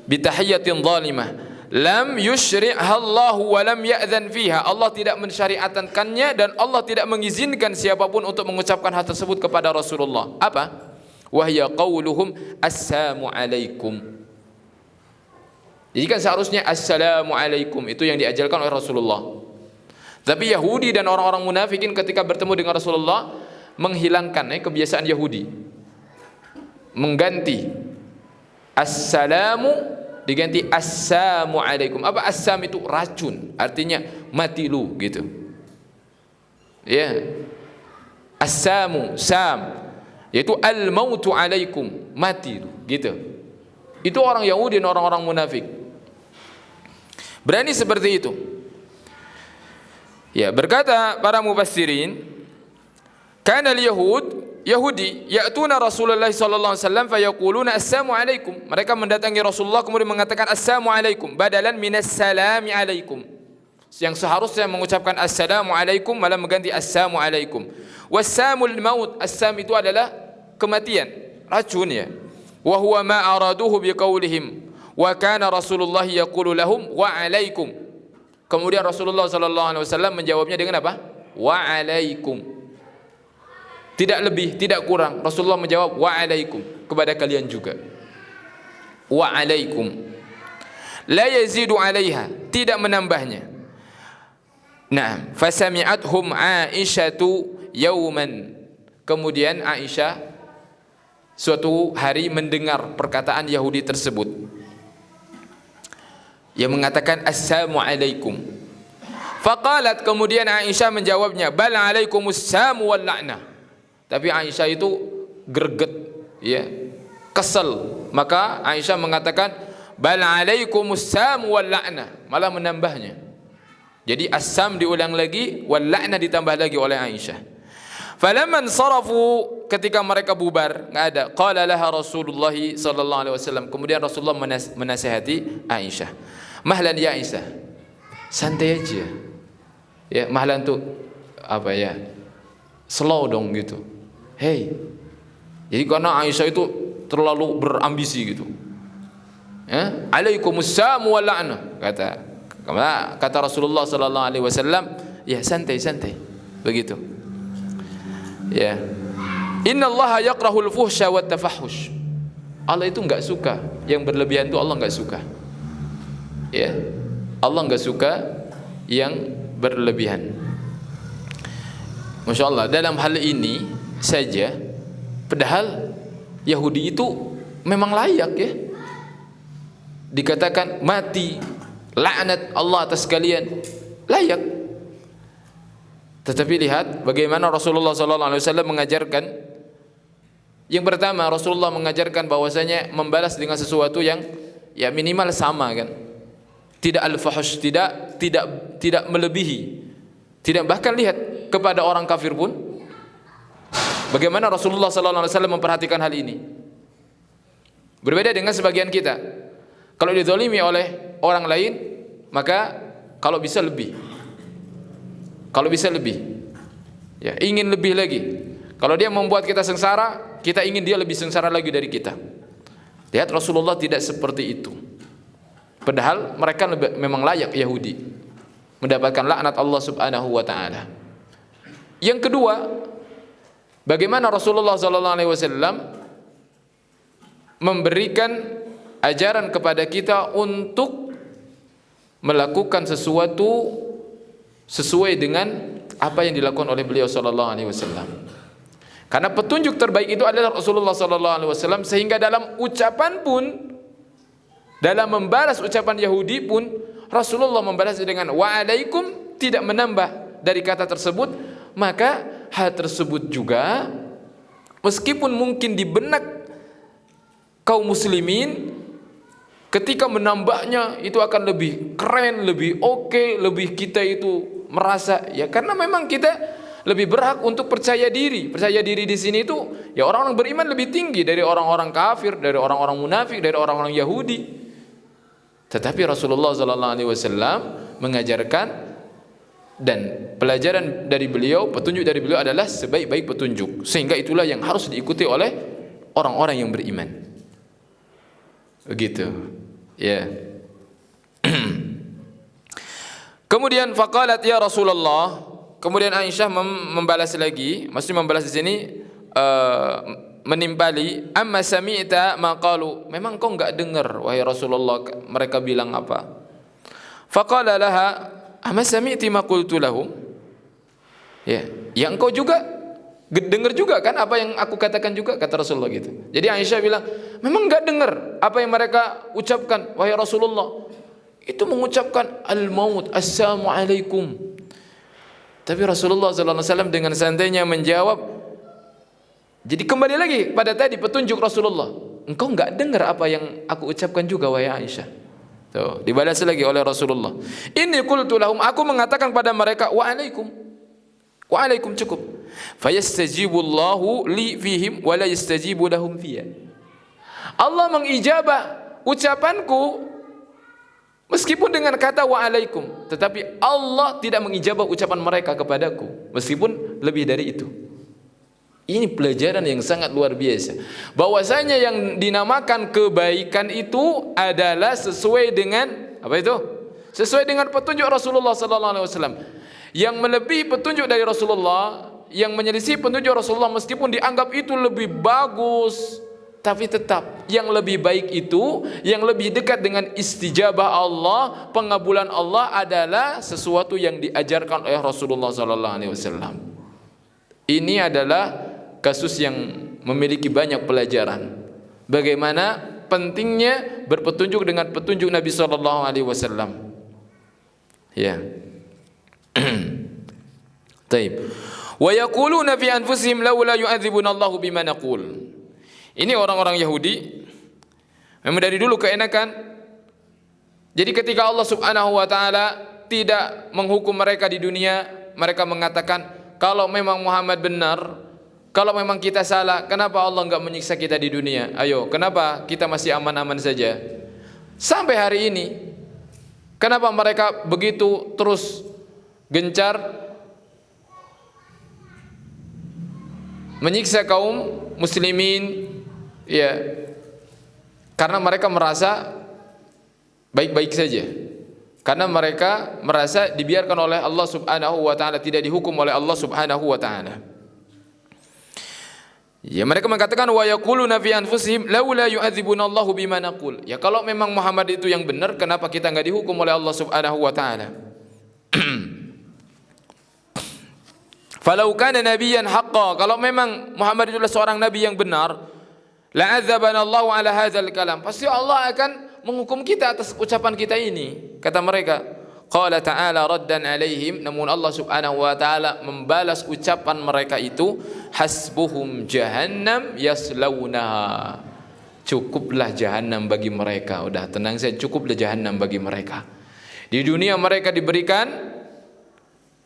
bi tahiyyatin zalimah. Lam yusyri'ha Allah wa lam ya'zan fiha. Allah tidak mensyariatkannya dan Allah tidak mengizinkan siapapun untuk mengucapkan hal tersebut kepada Rasulullah. Apa? Wahya qauluhum assalamu alaikum. Jadi kan seharusnya assalamu alaikum itu yang diajarkan oleh Rasulullah. Tapi Yahudi dan orang-orang munafikin ketika bertemu dengan Rasulullah menghilangkan kebiasaan Yahudi, mengganti assalamu diganti assalamu alaikum. Apa assam itu? Racun, artinya mati lu gitu. Ya. Assamu, sam, yaitu al-mautu alaikum, mati lu gitu. Itu orang Yahudi dan orang-orang munafik. Berani seperti itu. Ya, berkata para mufassirin, kana al-yahud Yahudi ya'tuna Rasulullah sallallahu alaihi wasallam fayaquluna assalamu alaikum. Mereka mendatangi Rasulullah kemudian mengatakan assalamu alaikum badalan minas salami alaikum. Yang seharusnya mengucapkan assalamu alaikum malah mengganti assalamu alaikum. Wassamul maut, assam itu adalah kematian, racun ya. Wa huwa ma araduhu biqaulihim wa kana Rasulullah yaqulu lahum wa alaikum. Kemudian Rasulullah sallallahu alaihi wasallam menjawabnya dengan apa? Wa alaikum. Tidak lebih, tidak kurang. Rasulullah menjawab wa alaikum, kepada kalian juga. Wa alaikum. La yazidu alaiha, tidak menambahnya. Nah, fasami'athum Aisyatu yauman. Kemudian Aisyah suatu hari mendengar perkataan Yahudi tersebut. Yang mengatakan assalamu alaikum. Faqalat, kemudian Aisyah menjawabnya, bal alaikumussamu wal la'nah. Tapi Aisyah itu greget, ya, kesel. Maka Aisyah mengatakan bal alaikumussamu wal la'nah, malah menambahnya. Jadi assam diulang lagi, wal la'nah ditambah lagi oleh Aisyah. Falamman sarafu, ketika mereka bubar, enggak ada. Qala laha Rasulullah sallallahu alaihi wasallam. Kemudian Rasulullah menasihati Aisyah. Mahlan ya Aisyah, santai aja. Ya, mahlan tuh apa ya? Slow dong gitu. Hey. Jadi karena Aisyah itu terlalu berambisi gitu. Ya, alaikumussamu wal la'nah, kata Rasulullah sallallahu alaihi wasallam, ya santai-santai. Begitu. Ya. Innallaha yakrahul fuhsya wat tafahhush. Allah itu enggak suka yang berlebihan, itu Allah enggak suka. Ya. Allah enggak suka yang berlebihan. Masya Allah, dalam hal ini saja, padahal Yahudi itu memang layak ya dikatakan mati, laknat Allah atas kalian, layak. Tetapi lihat bagaimana Rasulullah SAW mengajarkan. Yang pertama, Rasulullah mengajarkan bahwasanya membalas dengan sesuatu yang ya minimal sama kan, tidak al-fahush, tidak melebihi, tidak. Bahkan lihat kepada orang kafir pun bagaimana Rasulullah SAW memperhatikan hal ini. Berbeda dengan sebagian kita. Kalau dizalimi oleh orang lain, maka kalau bisa lebih. Kalau bisa lebih. Ya, ingin lebih lagi. Kalau dia membuat kita sengsara, kita ingin dia lebih sengsara lagi dari kita. Lihat Rasulullah tidak seperti itu. Padahal mereka memang layak, Yahudi, mendapatkan laknat Allah Subhanahu wa taala. Yang kedua, bagaimana Rasulullah SAW memberikan ajaran kepada kita untuk melakukan sesuatu sesuai dengan apa yang dilakukan oleh beliau sallallahu alaihi wasallam. Karena petunjuk terbaik itu adalah Rasulullah sallallahu alaihi wasallam, sehingga dalam ucapan pun, dalam membalas ucapan Yahudi pun Rasulullah membalas dengan wa'alaikum, tidak menambah dari kata tersebut. Maka hal tersebut juga meskipun mungkin di benak kaum muslimin ketika menambahnya itu akan lebih keren, lebih oke, lebih kita itu merasa ya, karena memang kita lebih berhak untuk percaya diri. Percaya diri di sini itu ya orang-orang beriman lebih tinggi dari orang-orang kafir, dari orang-orang munafik, dari orang-orang Yahudi. Tetapi Rasulullah sallallahu alaihi wasallam mengajarkan, dan pelajaran dari beliau, petunjuk dari beliau adalah sebaik-baik petunjuk, sehingga itulah yang harus diikuti oleh orang-orang yang beriman. Begitu. Ya. Kemudian faqalat ya Rasulullah. Kemudian Aisyah membalas lagi, maksudnya membalas di sini menimpali, amma sami'ta ma qalu, memang kau enggak dengar wahai Rasulullah mereka bilang apa? Faqala laha amma sami'ti ma qultu lahum? Ya, yang engkau juga dengar juga kan apa yang aku katakan juga, kata Rasulullah gitu. Jadi Aisyah bilang, memang enggak dengar apa yang mereka ucapkan wahai Rasulullah. Itu mengucapkan al-maut, assalamu alaikum. Tapi Rasulullah SAW dengan santainya menjawab. Jadi kembali lagi pada tadi petunjuk Rasulullah. Engkau enggak dengar apa yang aku ucapkan juga wahai Aisyah. Tuh, dibalas lagi oleh Rasulullah. Inni qultu lahum, aku mengatakan pada mereka wa'alaikum. Wa'alaikum cukup. Fayastajibullahu li fihim wa la yastajibu lahum fiyya. Allah mengijabah ucapanku meskipun dengan kata wa'alaikum, tetapi Allah tidak mengijabah ucapan mereka kepadaku meskipun lebih dari itu. Ini pelajaran yang sangat luar biasa, bahwasanya yang dinamakan kebaikan itu adalah sesuai dengan apa itu? Sesuai dengan petunjuk Rasulullah sallallahu alaihi wasallam. Yang melebihi petunjuk dari Rasulullah, yang menyelisih petunjuk Rasulullah meskipun dianggap itu lebih bagus, tapi tetap yang lebih baik itu, yang lebih dekat dengan istijabah Allah, pengabulan Allah adalah sesuatu yang diajarkan oleh Rasulullah sallallahu alaihi wasallam. Ini adalah kasus yang memiliki banyak pelajaran. Bagaimana pentingnya berpetunjuk dengan petunjuk Nabi sallallahu alaihi wasallam. Ya. Taib. Wa yaquluna fi anfusihim laula yu'adzibuna Allahu bima naqul. Ini orang-orang Yahudi memang dari dulu keenakan. Jadi ketika Allah Subhanahu wa taala tidak menghukum mereka di dunia, mereka mengatakan, kalau memang Muhammad benar, kalau memang kita salah, kenapa Allah enggak menyiksa kita di dunia? Ayo, kenapa kita masih aman-aman saja? Sampai hari ini, kenapa mereka begitu terus gencar menyiksa kaum muslimin? Ya, karena mereka merasa baik-baik saja. Karena mereka merasa dibiarkan oleh Allah Subhanahu wa taala, tidak dihukum oleh Allah Subhanahu wa taala. Ya, mereka mengatakan wa yaquluna fi anfusihim laula yu'adzibuna Allahu bima naqul. Ya, kalau memang Muhammad itu yang benar, kenapa kita enggak dihukum oleh Allah Subhanahu wa taala? Falau kana nabiyyan haqqan, kalau memang Muhammad itulah seorang nabi yang benar, la'adzabana Allahu ala hadzal kalam, pasti Allah akan menghukum kita atas ucapan kita ini, kata mereka. Qala ta'ala raddan alaihim, namun Allah Subhanahu wa taala membalas ucapan mereka itu, hasbuhum jahannam yaslaunaha, cukuplah jahanam bagi mereka. Udah tenang saja, cukuplah jahanam bagi mereka. Di dunia mereka diberikan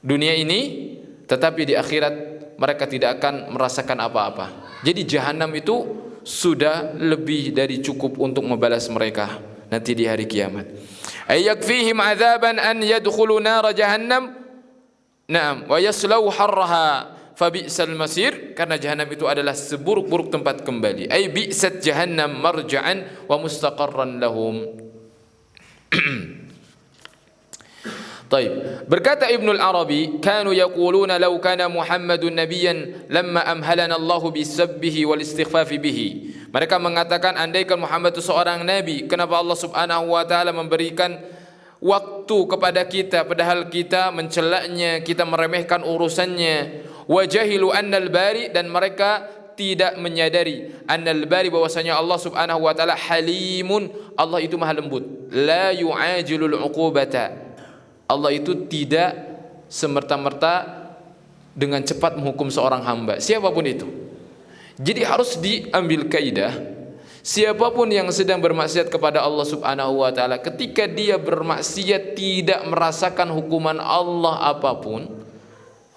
dunia ini, tetapi di akhirat mereka tidak akan merasakan apa-apa. Jadi jahanam itu sudah lebih dari cukup untuk membalas mereka nanti di hari kiamat. Ayakfihim adzaban an yadkhulu nar jahannam, na'am, wa yaslaw harraha fa bi'sal masir, karena jahanam itu adalah seburuk-buruk tempat kembali. Ay bi'sat jahannam marja'an wa mustaqarran lahum. طيب. Berkata Ibnu al-Arabi, kanu yaquluna law kana Muhammadun nabiyyan lamma amhalana Allah bisabbihi wal istighfaf bihi. Mereka mengatakan andaikan Muhammad itu seorang nabi, kenapa Allah Subhanahu wa taala memberikan waktu kepada kita padahal kita mencelaknya, kita meremehkan urusannya. Wa jahilu annal bari, dan mereka tidak menyadari annal bari, bahwasanya Allah Subhanahu wa taala halimun, Allah itu maha lembut. La yu'ajilul uqubata, Allah itu tidak semerta-merta dengan cepat menghukum seorang hamba, siapapun itu. Jadi harus diambil kaidah, siapapun yang sedang bermaksiat kepada Allah Subhanahu wa taala, ketika dia bermaksiat tidak merasakan hukuman Allah apapun,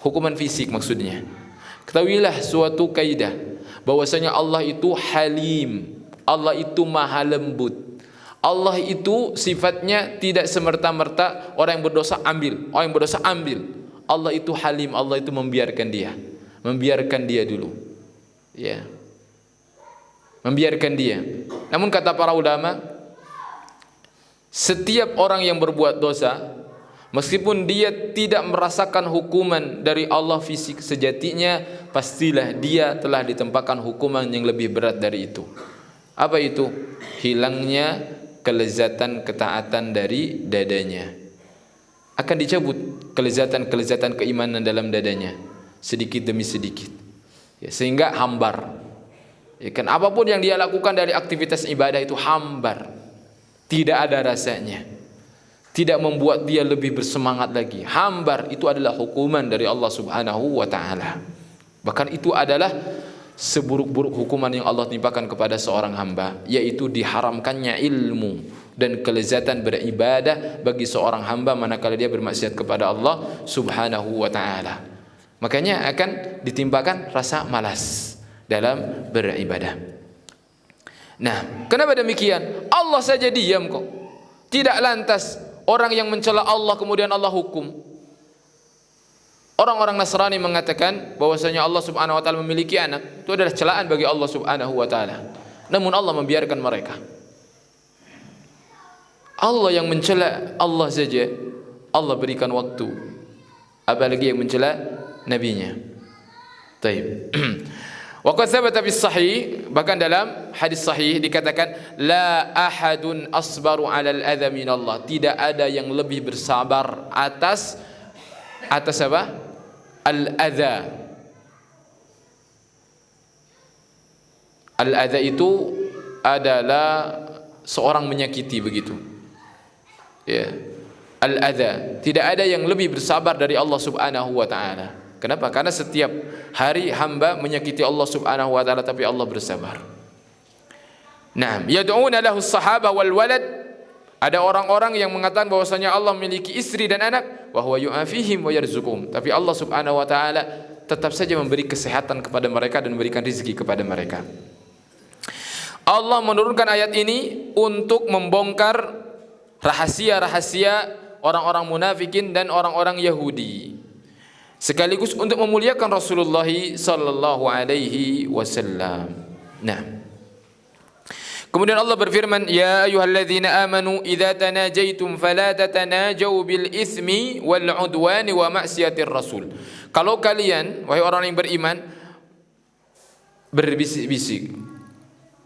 hukuman fisik maksudnya, ketahuilah suatu kaidah bahwasanya Allah itu halim, Allah itu maha lembut. Allah itu sifatnya tidak semerta-merta orang yang berdosa ambil, orang yang berdosa ambil. Allah itu halim, Allah itu membiarkan dia dulu, ya, membiarkan dia. Namun kata para ulama, setiap orang yang berbuat dosa, meskipun dia tidak merasakan hukuman dari Allah fisik, sejatinya pastilah dia telah ditempatkan hukuman yang lebih berat dari itu. Apa itu? Hilangnya kelezatan ketaatan dari dadanya. Akan dicabut kelezatan keimanan dalam dadanya sedikit demi sedikit, ya, sehingga hambar. Ya kan, apapun yang dia lakukan dari aktivitas ibadah itu hambar, tidak ada rasanya, tidak membuat dia lebih bersemangat lagi, hambar. Itu adalah hukuman dari Allah Subhanahu wa taala. Bahkan itu adalah seburuk-buruk hukuman yang Allah timpakan kepada seorang hamba, yaitu diharamkannya ilmu dan kelezatan beribadah bagi seorang hamba manakala dia bermaksiat kepada Allah Subhanahu wa taala. Makanya akan ditimpakan rasa malas dalam beribadah. Nah, kenapa demikian? Allah saja diam kok. Tidak lantas orang yang mencela Allah kemudian Allah hukum. Orang-orang Nasrani mengatakan bahwasanya Allah Subhanahu wa taala memiliki anak. Itu adalah celaan bagi Allah Subhanahu wa taala. Namun Allah membiarkan mereka. Allah yang mencela Allah saja Allah berikan waktu, apalagi yang mencela nabinya. Taib. Wa qad thabata fi sahih, bahkan dalam hadis sahih dikatakan la ahadun asbaru 'alal adza min Allah, tidak ada yang lebih bersabar atas apa? Al-adza. Al-adza itu adalah seorang menyakiti, begitu. Ya. Al-adza, tidak ada yang lebih bersabar dari Allah Subhanahu wa taala. Kenapa? Karena setiap hari hamba menyakiti Allah Subhanahu wa taala tapi Allah bersabar. Naam, yad'una lahu as-sahaba wal walad. Ada orang-orang yang mengatakan bahwasanya Allah memiliki istri dan anak, wa huwa yu'afihim wa yarzuquhum. Tapi Allah Subhanahu wa taala tetap saja memberi kesehatan kepada mereka dan memberikan rezeki kepada mereka. Allah menurunkan ayat ini untuk membongkar rahasia-rahasia orang-orang munafikin dan orang-orang Yahudi, sekaligus untuk memuliakan Rasulullah sallallahu alaihi wasallam. Nah, kemudian Allah berfirman, ya ayyuhalladzina amanu idza tanajaitum fala tatanajaw bil itsmi wal udwani wa ma'siyatir rasul. Kalau kalian, wahai orang yang beriman, berbisik-bisik,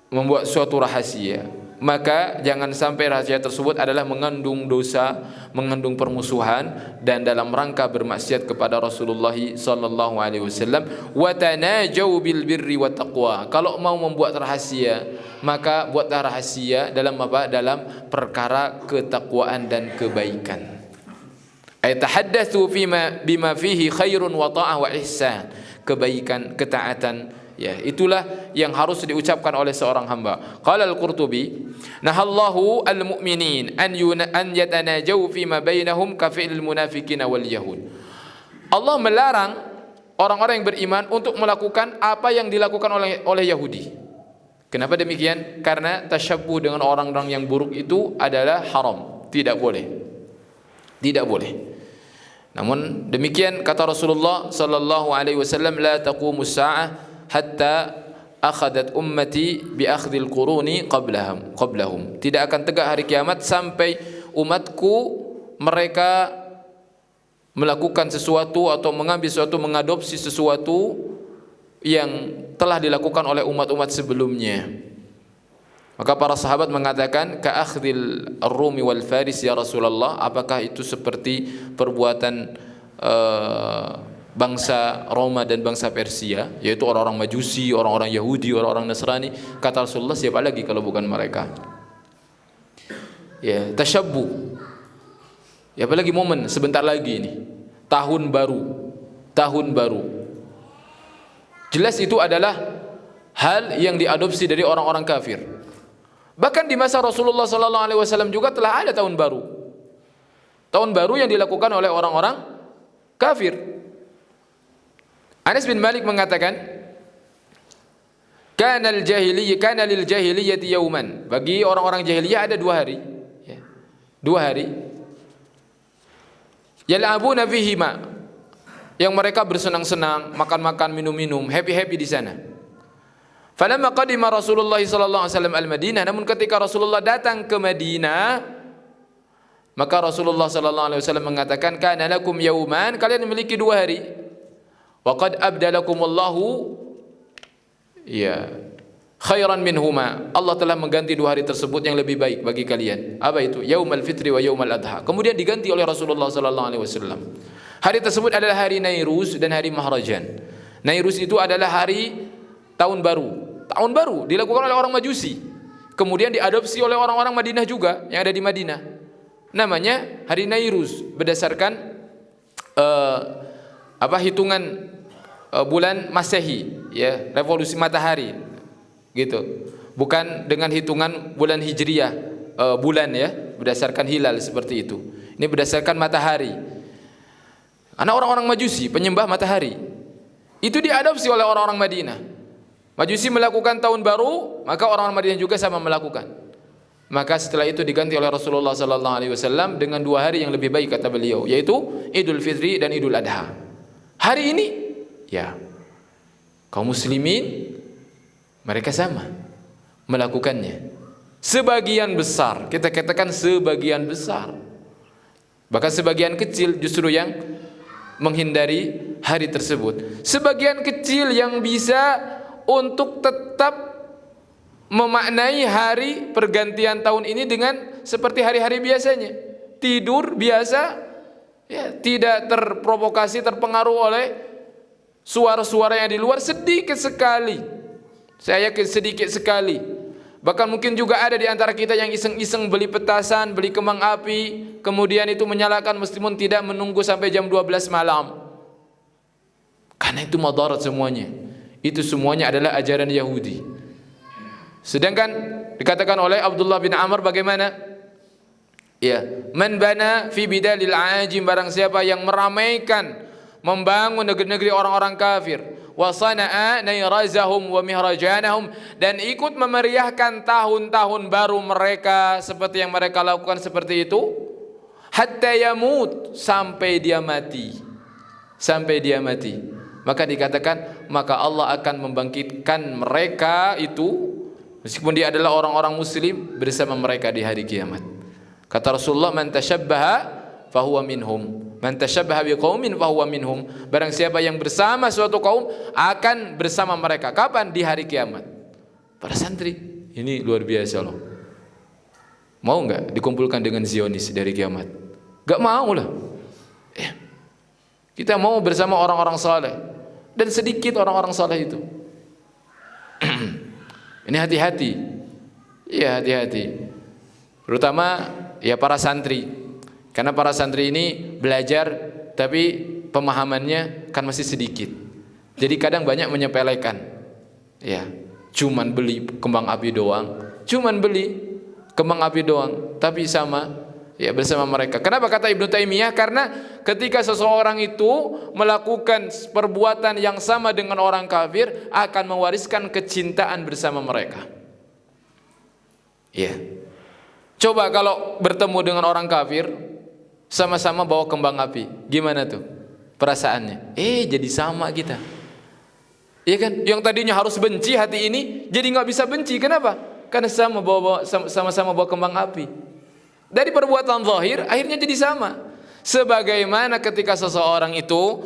membuat suatu rahasia, maka jangan sampai rahasia tersebut adalah mengandung dosa, mengandung permusuhan, dan dalam rangka bermaksiat kepada Rasulullah sallallahu alaihi wasallam. Wa tanajaw bil birri wat taqwa. Kalau mau membuat rahasia, maka buatlah rahasia dalam apa? Dalam perkara ketakwaan dan kebaikan. Ay tahaddatsu bima fihi khairun wa ta'ah wa ihsan. Kebaikan, ketaatan, ya, itulah yang harus diucapkan oleh seorang hamba. Qala al-Qurtubi, nahallahu al-mu'minin an yatanajaw fima bainahum ka fi'lil munafiqin wal yahud. Allah melarang orang-orang yang beriman untuk melakukan apa yang dilakukan oleh Yahudi. Kenapa demikian? Karena tasyabbuh dengan orang-orang yang buruk itu adalah haram, tidak boleh. Tidak boleh. Namun demikian kata Rasulullah sallallahu alaihi wasallam, la taqumus sa'ah hatta akhadat ummati bi akhdhil quruni qablahum. Tidak akan tegak hari kiamat sampai umatku mereka melakukan sesuatu atau mengambil sesuatu, mengadopsi sesuatu yang telah dilakukan oleh umat-umat sebelumnya. Maka para sahabat mengatakan, ka'akhdil ar-Rumi wal Faris ya Rasulullah, apakah itu seperti perbuatan bangsa Roma dan bangsa Persia, yaitu orang-orang Majusi, orang-orang Yahudi, orang-orang Nasrani? Kata Rasulullah, siapa lagi kalau bukan mereka? Ya, tasyabbu. Ya, apalagi momen sebentar lagi ini, tahun baru. Tahun baru. Jelas itu adalah hal yang diadopsi dari orang-orang kafir. Bahkan di masa Rasulullah sallallahu alaihi wasallam juga telah ada tahun baru. Tahun baru yang dilakukan oleh orang-orang kafir. Anas bin Malik mengatakan, kana lil jahiliyyati yauman. Bagi orang-orang jahiliyah ada 2 hari. Ya. 2 hari. Yal'abuna fihima. Yang mereka bersenang-senang, makan-makan, minum-minum, happy-happy di sana. Falamma qadima Rasulullah sallallahu alaihi wasallam al-Madinah, namun ketika Rasulullah datang ke Madinah, maka Rasulullah sallallahu alaihi wasallam mengatakan, kana lakum yauman, kalian memiliki 2 hari. Wa qad abdalakumullahu khairan minhuma. Allah telah mengganti 2 hari tersebut yang lebih baik bagi kalian. Apa itu? Yaumul fitri wa yaumul adha. Kemudian diganti oleh Rasulullah sallallahu alaihi wasallam. Hari tersebut adalah hari Nairuz dan hari Mahrajan. Nairuz itu adalah hari tahun baru. Tahun baru dilakukan oleh orang Majusi. Kemudian diadopsi oleh orang-orang Madinah juga yang ada di Madinah. Namanya hari Nairuz berdasarkan hitungan bulan Masehi, ya, revolusi matahari. Gitu. Bukan dengan hitungan bulan Hijriyah, bulan, ya, berdasarkan hilal seperti itu. Ini berdasarkan matahari. Karena orang-orang Majusi penyembah matahari. Itu diadopsi oleh orang-orang Madinah. Majusi melakukan tahun baru, maka orang-orang Madinah juga sama melakukan. Maka setelah itu diganti oleh Rasulullah sallallahu alaihi wasallam dengan 2 hari yang lebih baik, kata beliau, yaitu Idul Fitri dan Idul Adha. Hari ini, ya, kaum muslimin mereka sama melakukannya. Sebagian besar, kita katakan sebagian besar. Bahkan sebagian kecil justru yang menghindari hari tersebut. Sebagian kecil yang bisa untuk tetap memaknai hari pergantian tahun ini dengan seperti hari-hari biasanya. Tidur biasa, ya, tidak terprovokasi, terpengaruh oleh suara-suara yang di luar sedikit sekali. Saya yakin sedikit sekali. Bahkan mungkin juga ada di antara kita yang iseng-iseng beli petasan, beli kembang api, kemudian itu menyalakan meskipun tidak menunggu sampai jam 12 malam. Karena itu madarat semuanya. Itu semuanya adalah ajaran Yahudi. Sedangkan dikatakan oleh Abdullah bin Amr bagaimana? Ya, man bana fi bidalil ajim, barang siapa yang meramaikan, membangun negeri-negeri orang-orang kafir, wa sana'a nairazahum wa mihrajanahum, dan ikut memeriahkan tahun-tahun baru mereka seperti yang mereka lakukan seperti itu, hatta yamut, sampai dia mati. Sampai dia mati. Maka dikatakan, maka Allah akan membangkitkan mereka itu, meskipun dia adalah orang-orang muslim, bersama mereka di hari kiamat. Kata Rasulullah, man tashabbaha fahuwa minhum. Man tashabbaha biqaumin fahuwa minhum. Barang siapa yang bersama suatu kaum akan bersama mereka. Kapan? Di hari kiamat. Para santri, ini luar biasa loh. Mau enggak dikumpulkan dengan Zionis dari kiamat? Enggak mau lah. Kita mau bersama orang-orang saleh. Dan sedikit orang-orang saleh itu. Ini hati-hati. Iya, hati-hati. Terutama ya para santri. Karena para santri ini belajar tapi pemahamannya kan masih sedikit. Jadi kadang banyak menyepelekan. Ya, cuman beli kembang api doang. Cuman beli kembang api doang, tapi sama ya bersama mereka. Kenapa kata Ibnu Taimiyah? Karena ketika seseorang itu melakukan perbuatan yang sama dengan orang kafir, akan mewariskan kecintaan bersama mereka. Ya. Coba kalau bertemu dengan orang kafir, sama-sama bawa kembang api, gimana tuh perasaannya? Jadi sama kita. Iya kan? Yang tadinya harus benci hati ini, jadi nggak bisa benci. Kenapa? Karena sama-sama bawa kembang api. Dari perbuatan zahir akhirnya jadi sama. Sebagaimana ketika seseorang itu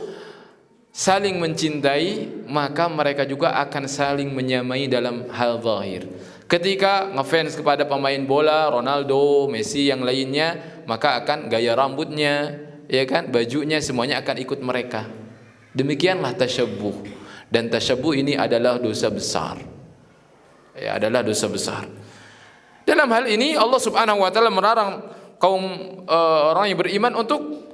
saling mencintai, maka mereka juga akan saling menyamai dalam hal zahir. Ketika ngefans kepada pemain bola, Ronaldo, Messi, yang lainnya, maka akan gaya rambutnya, ya kan, bajunya semuanya akan ikut mereka. Demikianlah tasyabbuh. Dan tasyabbuh ini adalah dosa besar. Ya, adalah dosa besar. Dalam hal ini Allah Subhanahu wa taala melarang kaum orang yang beriman untuk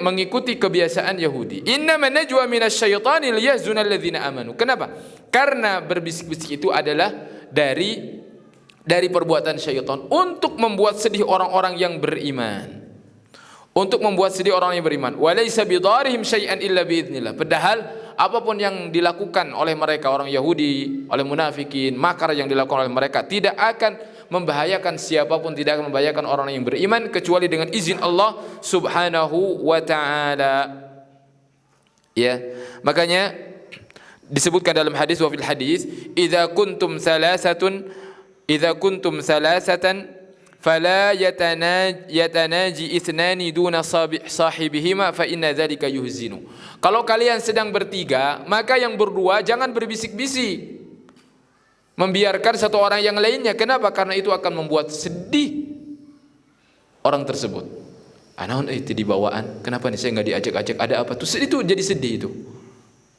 mengikuti kebiasaan Yahudi. Innama najwa minasyaitani liyahzuna alladzina amanu. Kenapa? Karena berbisik-bisik itu adalah dari perbuatan syaitan untuk membuat sedih orang-orang yang beriman. Untuk membuat sedih orang yang beriman. Walaysa bidarihim syai'an illa biidznillah. Padahal apapun yang dilakukan oleh mereka orang Yahudi, oleh munafikin, makar yang dilakukan oleh mereka tidak akan membahayakan siapapun, tidak akan membahayakan orang yang beriman kecuali dengan izin Allah Subhanahu wa taala. Ya. Makanya disebutkan dalam hadis, wa fil hadis, idza kuntum salasatan fala yatanaji ithnani duna sahibihima fa inna dzalika yuhzinu. Kalau kalian sedang bertiga, maka yang berdua jangan berbisik-bisik membiarkan satu orang yang lainnya. Kenapa? Karena itu akan membuat sedih orang tersebut. Anaon itu di bawaan, kenapa nih saya nggak diajak-ajak, ada apa tuh? Itu jadi sedih itu,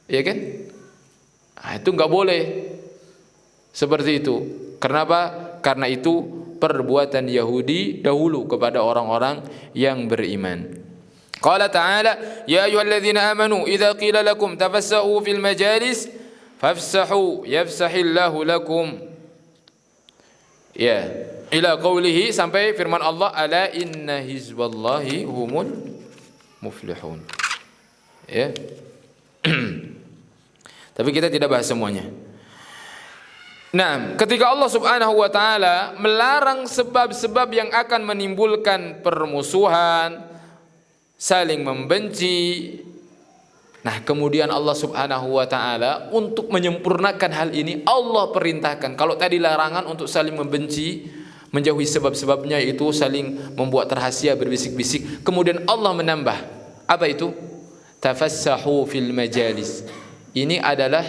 ya kan? Nah, itu nggak boleh seperti itu. Kenapa? Karena itu perbuatan Yahudi dahulu kepada orang-orang yang beriman. Qala ta'ala, ya ayyuhalladzina amanu idza qila lakum tafassahu fil majalis fafsahu yafsahillahu lakum. Ya, ila qawlihi, sampai firman Allah, ala inna hizballahi humul muflihun. Ya. Tapi kita tidak bahas semuanya. Nah, ketika Allah Subhanahu wa taala melarang sebab-sebab yang akan menimbulkan permusuhan, saling membenci, nah kemudian Allah Subhanahu wa taala untuk menyempurnakan hal ini, Allah perintahkan. Kalau tadi larangan untuk saling membenci, menjauhi sebab-sebabnya, itu saling membuat rahasia, berbisik-bisik, kemudian Allah menambah, apa itu? Tafassahu fil majalis. Ini adalah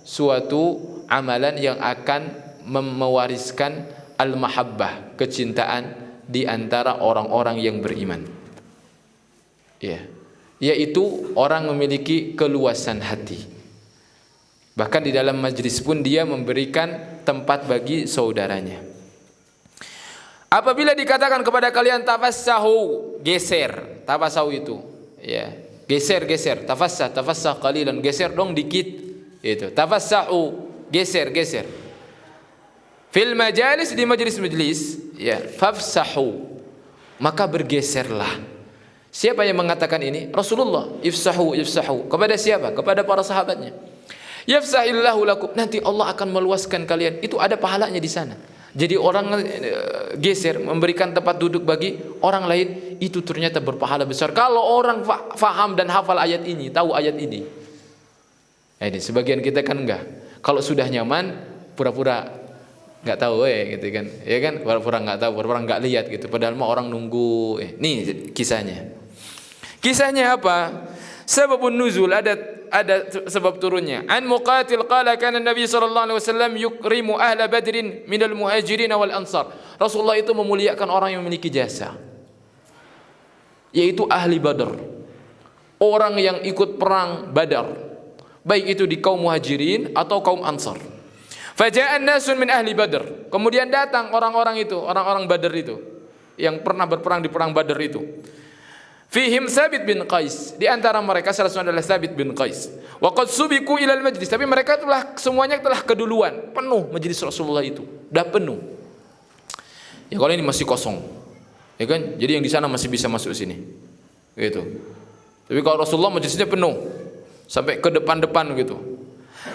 suatu amalan yang akan mewariskan al-mahabbah, kecintaan di antara orang-orang yang beriman. Ya. Yaitu orang memiliki keluasan hati. Bahkan di dalam majlis pun dia memberikan tempat bagi saudaranya. Apabila dikatakan kepada kalian tafassahu, geser, tafassahu itu, ya, geser, tafassah qalilan, geser dong dikit, itu. Tafassahu, geser. Fil majalis, di majlis-majlis, ya, fafsahu, maka bergeserlah. Siapa yang mengatakan ini? Rasulullah. Ifsahu. Kepada siapa? Kepada para sahabatnya. Yafsahillahu lakum, nanti Allah akan meluaskan kalian. Itu ada pahalanya di sana. Jadi orang geser, memberikan tempat duduk bagi orang lain, itu ternyata berpahala besar. Kalau orang faham dan hafal ayat ini, tahu ayat ini. Ini sebagian kita kan enggak. Kalau sudah nyaman, pura-pura nggak tahu, gitu kan, ya kan, pura-pura nggak tahu, pura-pura nggak lihat gitu. Padahal mah orang nunggu. Nih kisahnya. Kisahnya apa? Sebabun nuzul, ada sebab turunnya. An Muqatil qala kana Nabi sallallahu alaihi wasallam yukrimu ahla Badrin minal muhajirin wal ansar. Rasulullah itu memuliakan orang yang memiliki jasa, yaitu ahli Badar, orang yang ikut perang Badar, baik itu di kaum muhajirin atau kaum ansar. Faja'an nasun min ahli Badr. Kemudian datang orang-orang itu, orang-orang Badr itu, yang pernah berperang di perang Badr itu. Fihim Thabit bin Qais. Di antara mereka salah satu adalah Thabit bin Qais. Wa qad subiqu ilal majlis. Tapi mereka semuanya telah keduluan. Penuh majlis Rasulullah itu. Dah penuh. Ya kalau ini masih kosong, ya kan? Jadi yang di sana masih bisa masuk sini. Gitu. Tapi kalau Rasulullah majlisnya penuh sampai ke depan-depan gitu.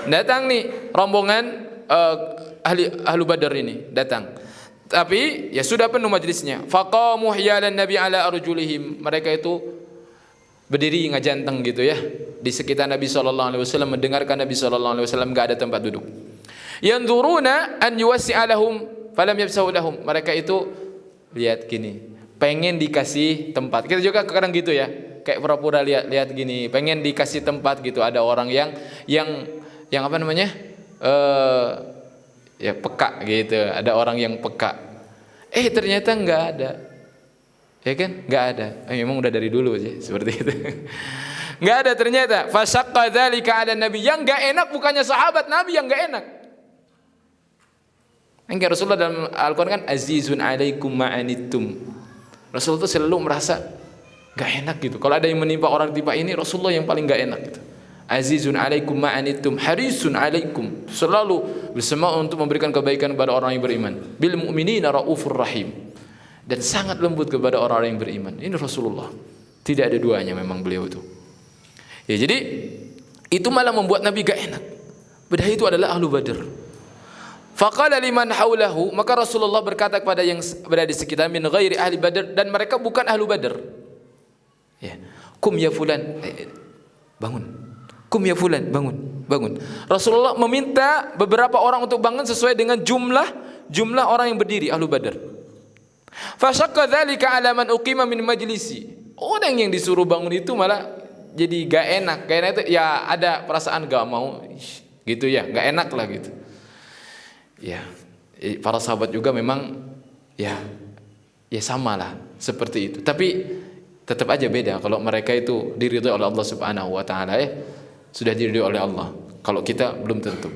Datang nih rombongan ahlu Badar ini datang. Tapi ya sudah penuh majlisnya. Faqamu hiyalan Nabi ala arjulihim. Mereka itu berdiri ngajanteng gitu ya di sekitar Nabi sallallahu alaihi wasallam, mendengarkan Nabi sallallahu alaihi wasallam, enggak ada tempat duduk. Yanzuruna an yuwassi'a lahum falam yabsahu lahum. Mereka itu lihat gini, pengen dikasih tempat. Kita juga kadang gitu ya. Kayak pura-pura lihat gini, pengen dikasih tempat gitu. Ada orang yang apa namanya? ya peka gitu, ada orang yang peka. Ternyata nggak ada, ya kan? Nggak ada. Memang udah dari dulu sih seperti itu. Nggak ada ternyata. Fasyaqqa dzalika 'ala nabi. Yang nggak enak bukannya sahabat Nabi yang nggak enak. Enggak, Rasulullah dalam Al-Quran kan azizun 'alaikum ma'anittum. Rasulullah itu selalu merasa nggak enak gitu. Kalau ada yang menimpa orang tipe ini, Rasulullah yang paling nggak enak gitu. Azizun 'alaikum ma'anittum harisun 'alaikum. Selalu bersemangat untuk memberikan kebaikan kepada orang yang beriman. Bil mu'minina raufur rahim. Dan sangat lembut kepada orang-orang yang beriman. Ini Rasulullah. Tidak ada duanya memang beliau itu. Ya, jadi itu malah membuat Nabi gak enak. Padahal itu adalah ahlu Badr. Faqala liman haulahu, maka Rasulullah berkata kepada yang berada di sekitar, min ghairi ahli Badr, dan mereka bukan ahlu Badr. Ya. Kum ya fulan, bangun. Kum ya fulan, bangun, bangun. Rasulullah meminta beberapa orang untuk bangun sesuai dengan jumlah orang yang berdiri ahlu Badr. Fasyaqqa dzalika 'ala man uqima min majlisi. Orang yang disuruh bangun itu malah jadi gak enak. Gak enak itu ya ada perasaan gak mau gitu ya, gak enak lah gitu. Ya, para sahabat juga memang ya sama lah seperti itu. Tapi tetap aja beda kalau mereka itu diridhoi oleh Allah Subhanahu wa taala, sudah diridhoi oleh Allah. Kalau kita belum tentu.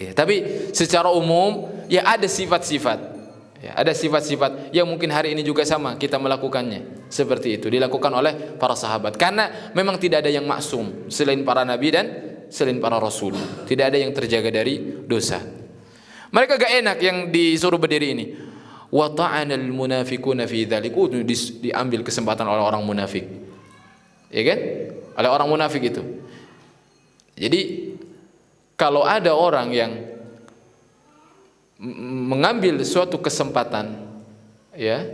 Ya, tapi secara umum ya ada sifat-sifat. Ya, ada sifat-sifat yang mungkin hari ini juga sama kita melakukannya. Seperti itu dilakukan oleh para sahabat. Karena memang tidak ada yang maksum selain para nabi dan selain para rasul. Tidak ada yang terjaga dari dosa. Mereka gak enak yang disuruh berdiri ini. Wa ta'anal munafiquna fi dzalik. Diambil kesempatan oleh orang munafik. Ya kan? Oleh orang munafik itu. Jadi kalau ada orang yang mengambil suatu kesempatan, ya,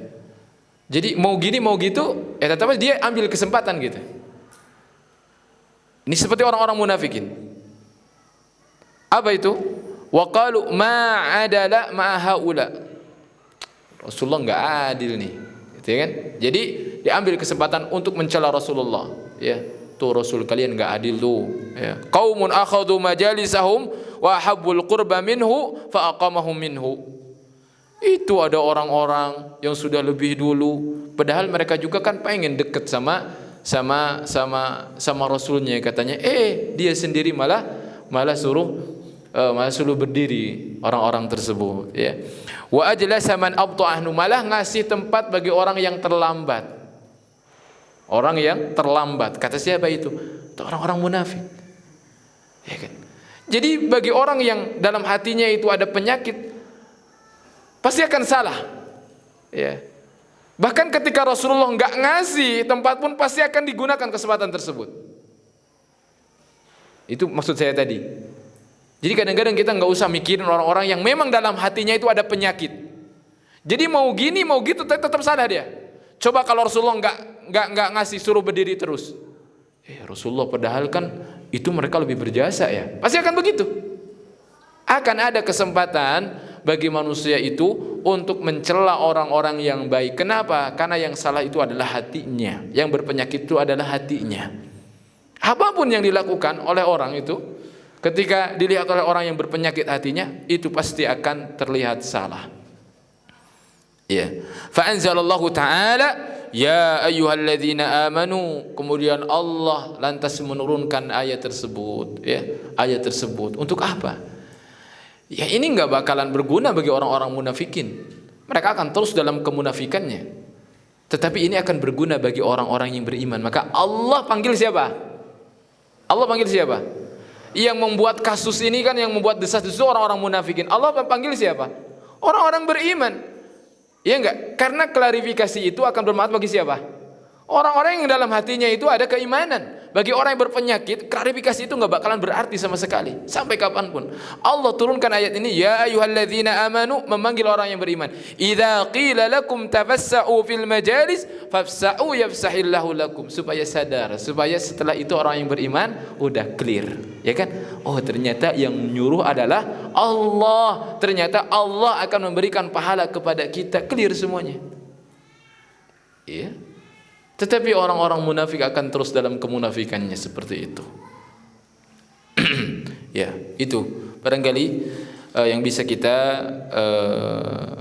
jadi mau gini mau gitu, tetap dia ambil kesempatan gitu. Ini seperti orang-orang munafikin. Apa itu? Wa qalu ma adala ma haula. Rasulullah enggak adil nih, gitu ya kan? Jadi diambil kesempatan untuk mencela Rasulullah, ya. Tuh Rasul kalian enggak adil tuh, ya. Qaumun akhadhu majalisahum wa habbul qurba minhu fa aqamahum minhu. Itu ada orang-orang yang sudah lebih dulu, padahal mereka juga kan pengen dekat sama Rasulnya, katanya dia sendiri malah suruh berdiri orang-orang tersebut, ya. Wa ajlasa man abta'ahnu, malah ngasih tempat bagi orang yang terlambat. Orang yang terlambat, kata siapa itu? Itu orang-orang munafik, ya kan? Jadi bagi orang yang dalam hatinya itu ada penyakit, pasti akan salah, ya. Bahkan ketika Rasulullah nggak ngasih tempat pun pasti akan digunakan kesempatan tersebut. Itu maksud saya tadi. Jadi kadang-kadang kita nggak usah mikirin orang-orang yang memang dalam hatinya itu ada penyakit. Jadi mau gini mau gitu tetap salah dia. Coba kalau Rasulullah nggak ngasih, suruh berdiri terus. Rasulullah padahal kan itu mereka lebih berjasa, ya. Pasti akan begitu. Akan ada kesempatan bagi manusia itu untuk mencela orang-orang yang baik. Kenapa? Karena yang salah itu adalah hatinya. Yang berpenyakit itu adalah hatinya. Apapun yang dilakukan oleh orang itu, ketika dilihat oleh orang yang berpenyakit hatinya, itu pasti akan terlihat salah. Ya. Fa anzalallahu ta'ala ya ayyuhalladzina amanu, kemudian Allah lantas menurunkan ayat tersebut, ya. Ayat tersebut untuk apa? Ya ini enggak bakalan berguna bagi orang-orang munafikin. Mereka akan terus dalam kemunafikannya. Tetapi ini akan berguna bagi orang-orang yang beriman. Maka Allah panggil siapa? Allah panggil siapa? Yang membuat kasus ini kan, yang membuat desas-desus orang-orang munafikin. Allah panggil siapa? Orang-orang beriman. Iya enggak? Karena klarifikasi itu akan bermanfaat bagi siapa? Orang-orang yang dalam hatinya itu ada keimanan. Bagi orang yang berpenyakit, klarifikasi itu enggak bakalan berarti sama sekali sampai kapanpun. Allah turunkan ayat ini, ya ayyuhalladzina amanu, memanggil orang yang beriman. Idza qila lakum tafassa'u fil majalis fafsa'u yafsahillahu lakum, supaya sadar, supaya setelah itu orang yang beriman udah clear, ya kan? Oh, ternyata yang menyuruh adalah Allah. Ternyata Allah akan memberikan pahala kepada kita, clear semuanya. Iya. Tetapi orang-orang munafik akan terus dalam kemunafikannya seperti itu. Ya, itu barangkali yang bisa kita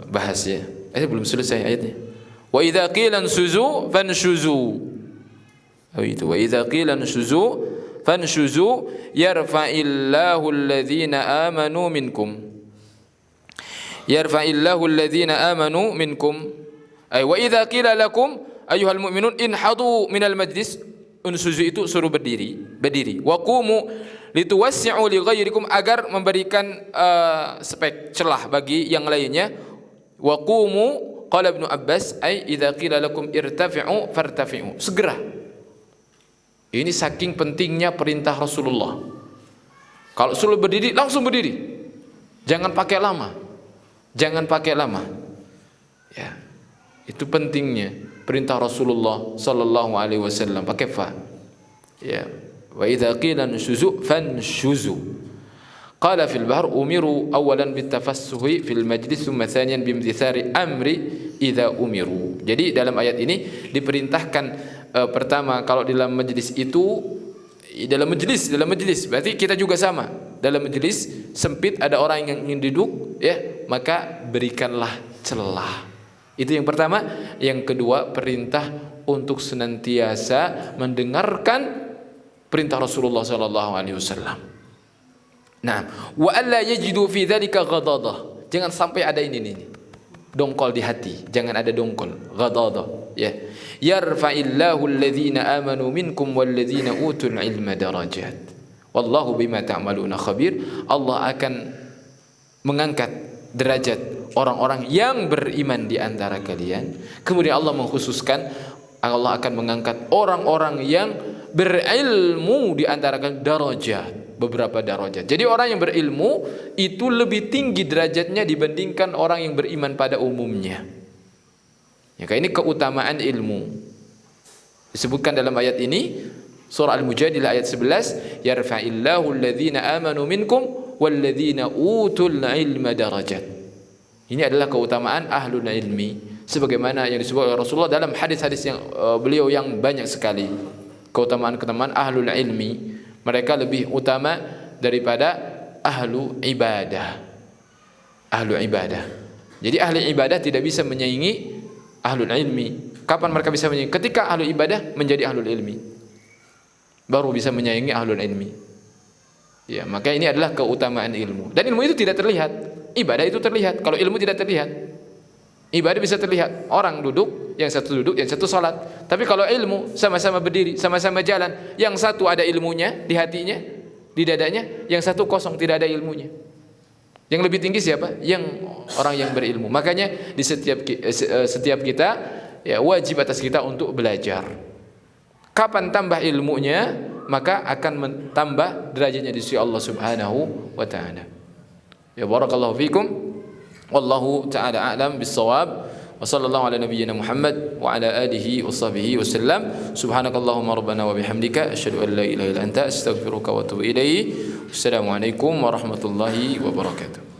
bahas ya. Belum selesai ayatnya. Wa idza qila anshuzu fanshuzu. Oh itu. Wa idza qila anshuzu fanshuzu yarfa'illahu alladhina amanu minkum. Yarfa'illahu alladhina amanu minkum. Ay wa idza qila lakum ayyuhal mu'minun inhadu minal majlis. Unshuzu itu suruh berdiri. Wa qumu lituwassi'u li ghairikum, agar memberikan celah bagi yang lainnya. Wa qumu qala Ibnu Abbas ay idza qila lakum irtafi'u fartafi'u. Segera. Ini saking pentingnya perintah Rasulullah. Kalau suruh berdiri langsung berdiri. Jangan pakai lama. Ya. Itu pentingnya perintah Rasulullah sallallahu alaihi wasallam, pakai fa. Ya. Wa idza qila nusyuzu fanshuzu. Qala fil bahr umiru awalan bitafassuhi fil majlis thumma thaniyan bimtithari amri idza umiru. Jadi dalam ayat ini diperintahkan pertama kalau dalam majlis itu dalam majlis berarti kita juga sama. Dalam majlis sempit ada orang yang ingin duduk ya, maka berikanlah celah. Itu yang pertama. Yang kedua, perintah untuk senantiasa mendengarkan perintah Rasulullah sallallahu alaihi wasallam. Nah, wa alla yajidu fi dzalika ghadadah. Jangan sampai ada ini dongkol di hati. Jangan ada dongkol, ghadadah, ya. Yarfa'illahu alladhina amanu minkum walladzina utul ilma darajat. Wallahu bima ta'maluna khabir. Allah akan mengangkat derajat orang-orang yang beriman di antara kalian. Kemudian Allah mengkhususkan, Allah akan mengangkat orang-orang yang berilmu di antara kalian, darajat, beberapa darajat. Jadi orang yang berilmu itu lebih tinggi derajatnya dibandingkan orang yang beriman pada umumnya. Ya, ini keutamaan ilmu. Disebutkan dalam ayat ini, surah Al-Mujadilah ayat 11, yarfa'illahu alladhina amanu minkum walladzina utul ilma darajat. Ini adalah keutamaan ahlul ilmi, sebagaimana yang disebut oleh Rasulullah dalam hadis-hadis yang beliau yang banyak sekali. Keutamaan ahlul ilmi, mereka lebih utama daripada ahlu ibadah. Ahlu ibadah. Jadi ahli ibadah tidak bisa menyaingi ahlul ilmi. Kapan mereka bisa menyaingi? Ketika ahlu ibadah menjadi ahlul ilmi, baru bisa menyaingi ahlul ilmi. Ya, maka ini adalah keutamaan ilmu. Dan ilmu itu tidak terlihat. Ibadah itu terlihat. Kalau ilmu tidak terlihat, ibadah bisa terlihat. Orang duduk, yang satu salat. Tapi kalau ilmu, sama-sama berdiri, sama-sama jalan. Yang satu ada ilmunya di hatinya, di dadanya. Yang satu kosong, tidak ada ilmunya. Yang lebih tinggi siapa? Yang orang yang berilmu. Makanya di setiap kita, ya, wajib atas kita untuk belajar. Kapan tambah ilmunya, maka akan tambah derajatnya di sisi Allah Subhanahu wa taala. Ya, barakallahu fikum. Wallahu taala a'lam bis-shawab. Wa sallallahu ala nabiyyina Muhammad wa ala alihi wa sahbihi wasallam. Subhanakallahumma rabbana wa bihamdika asyhadu an la ilaha illa anta astaghfiruka wa atubu ilaik. Assalamualaikum warahmatullahi wabarakatuh.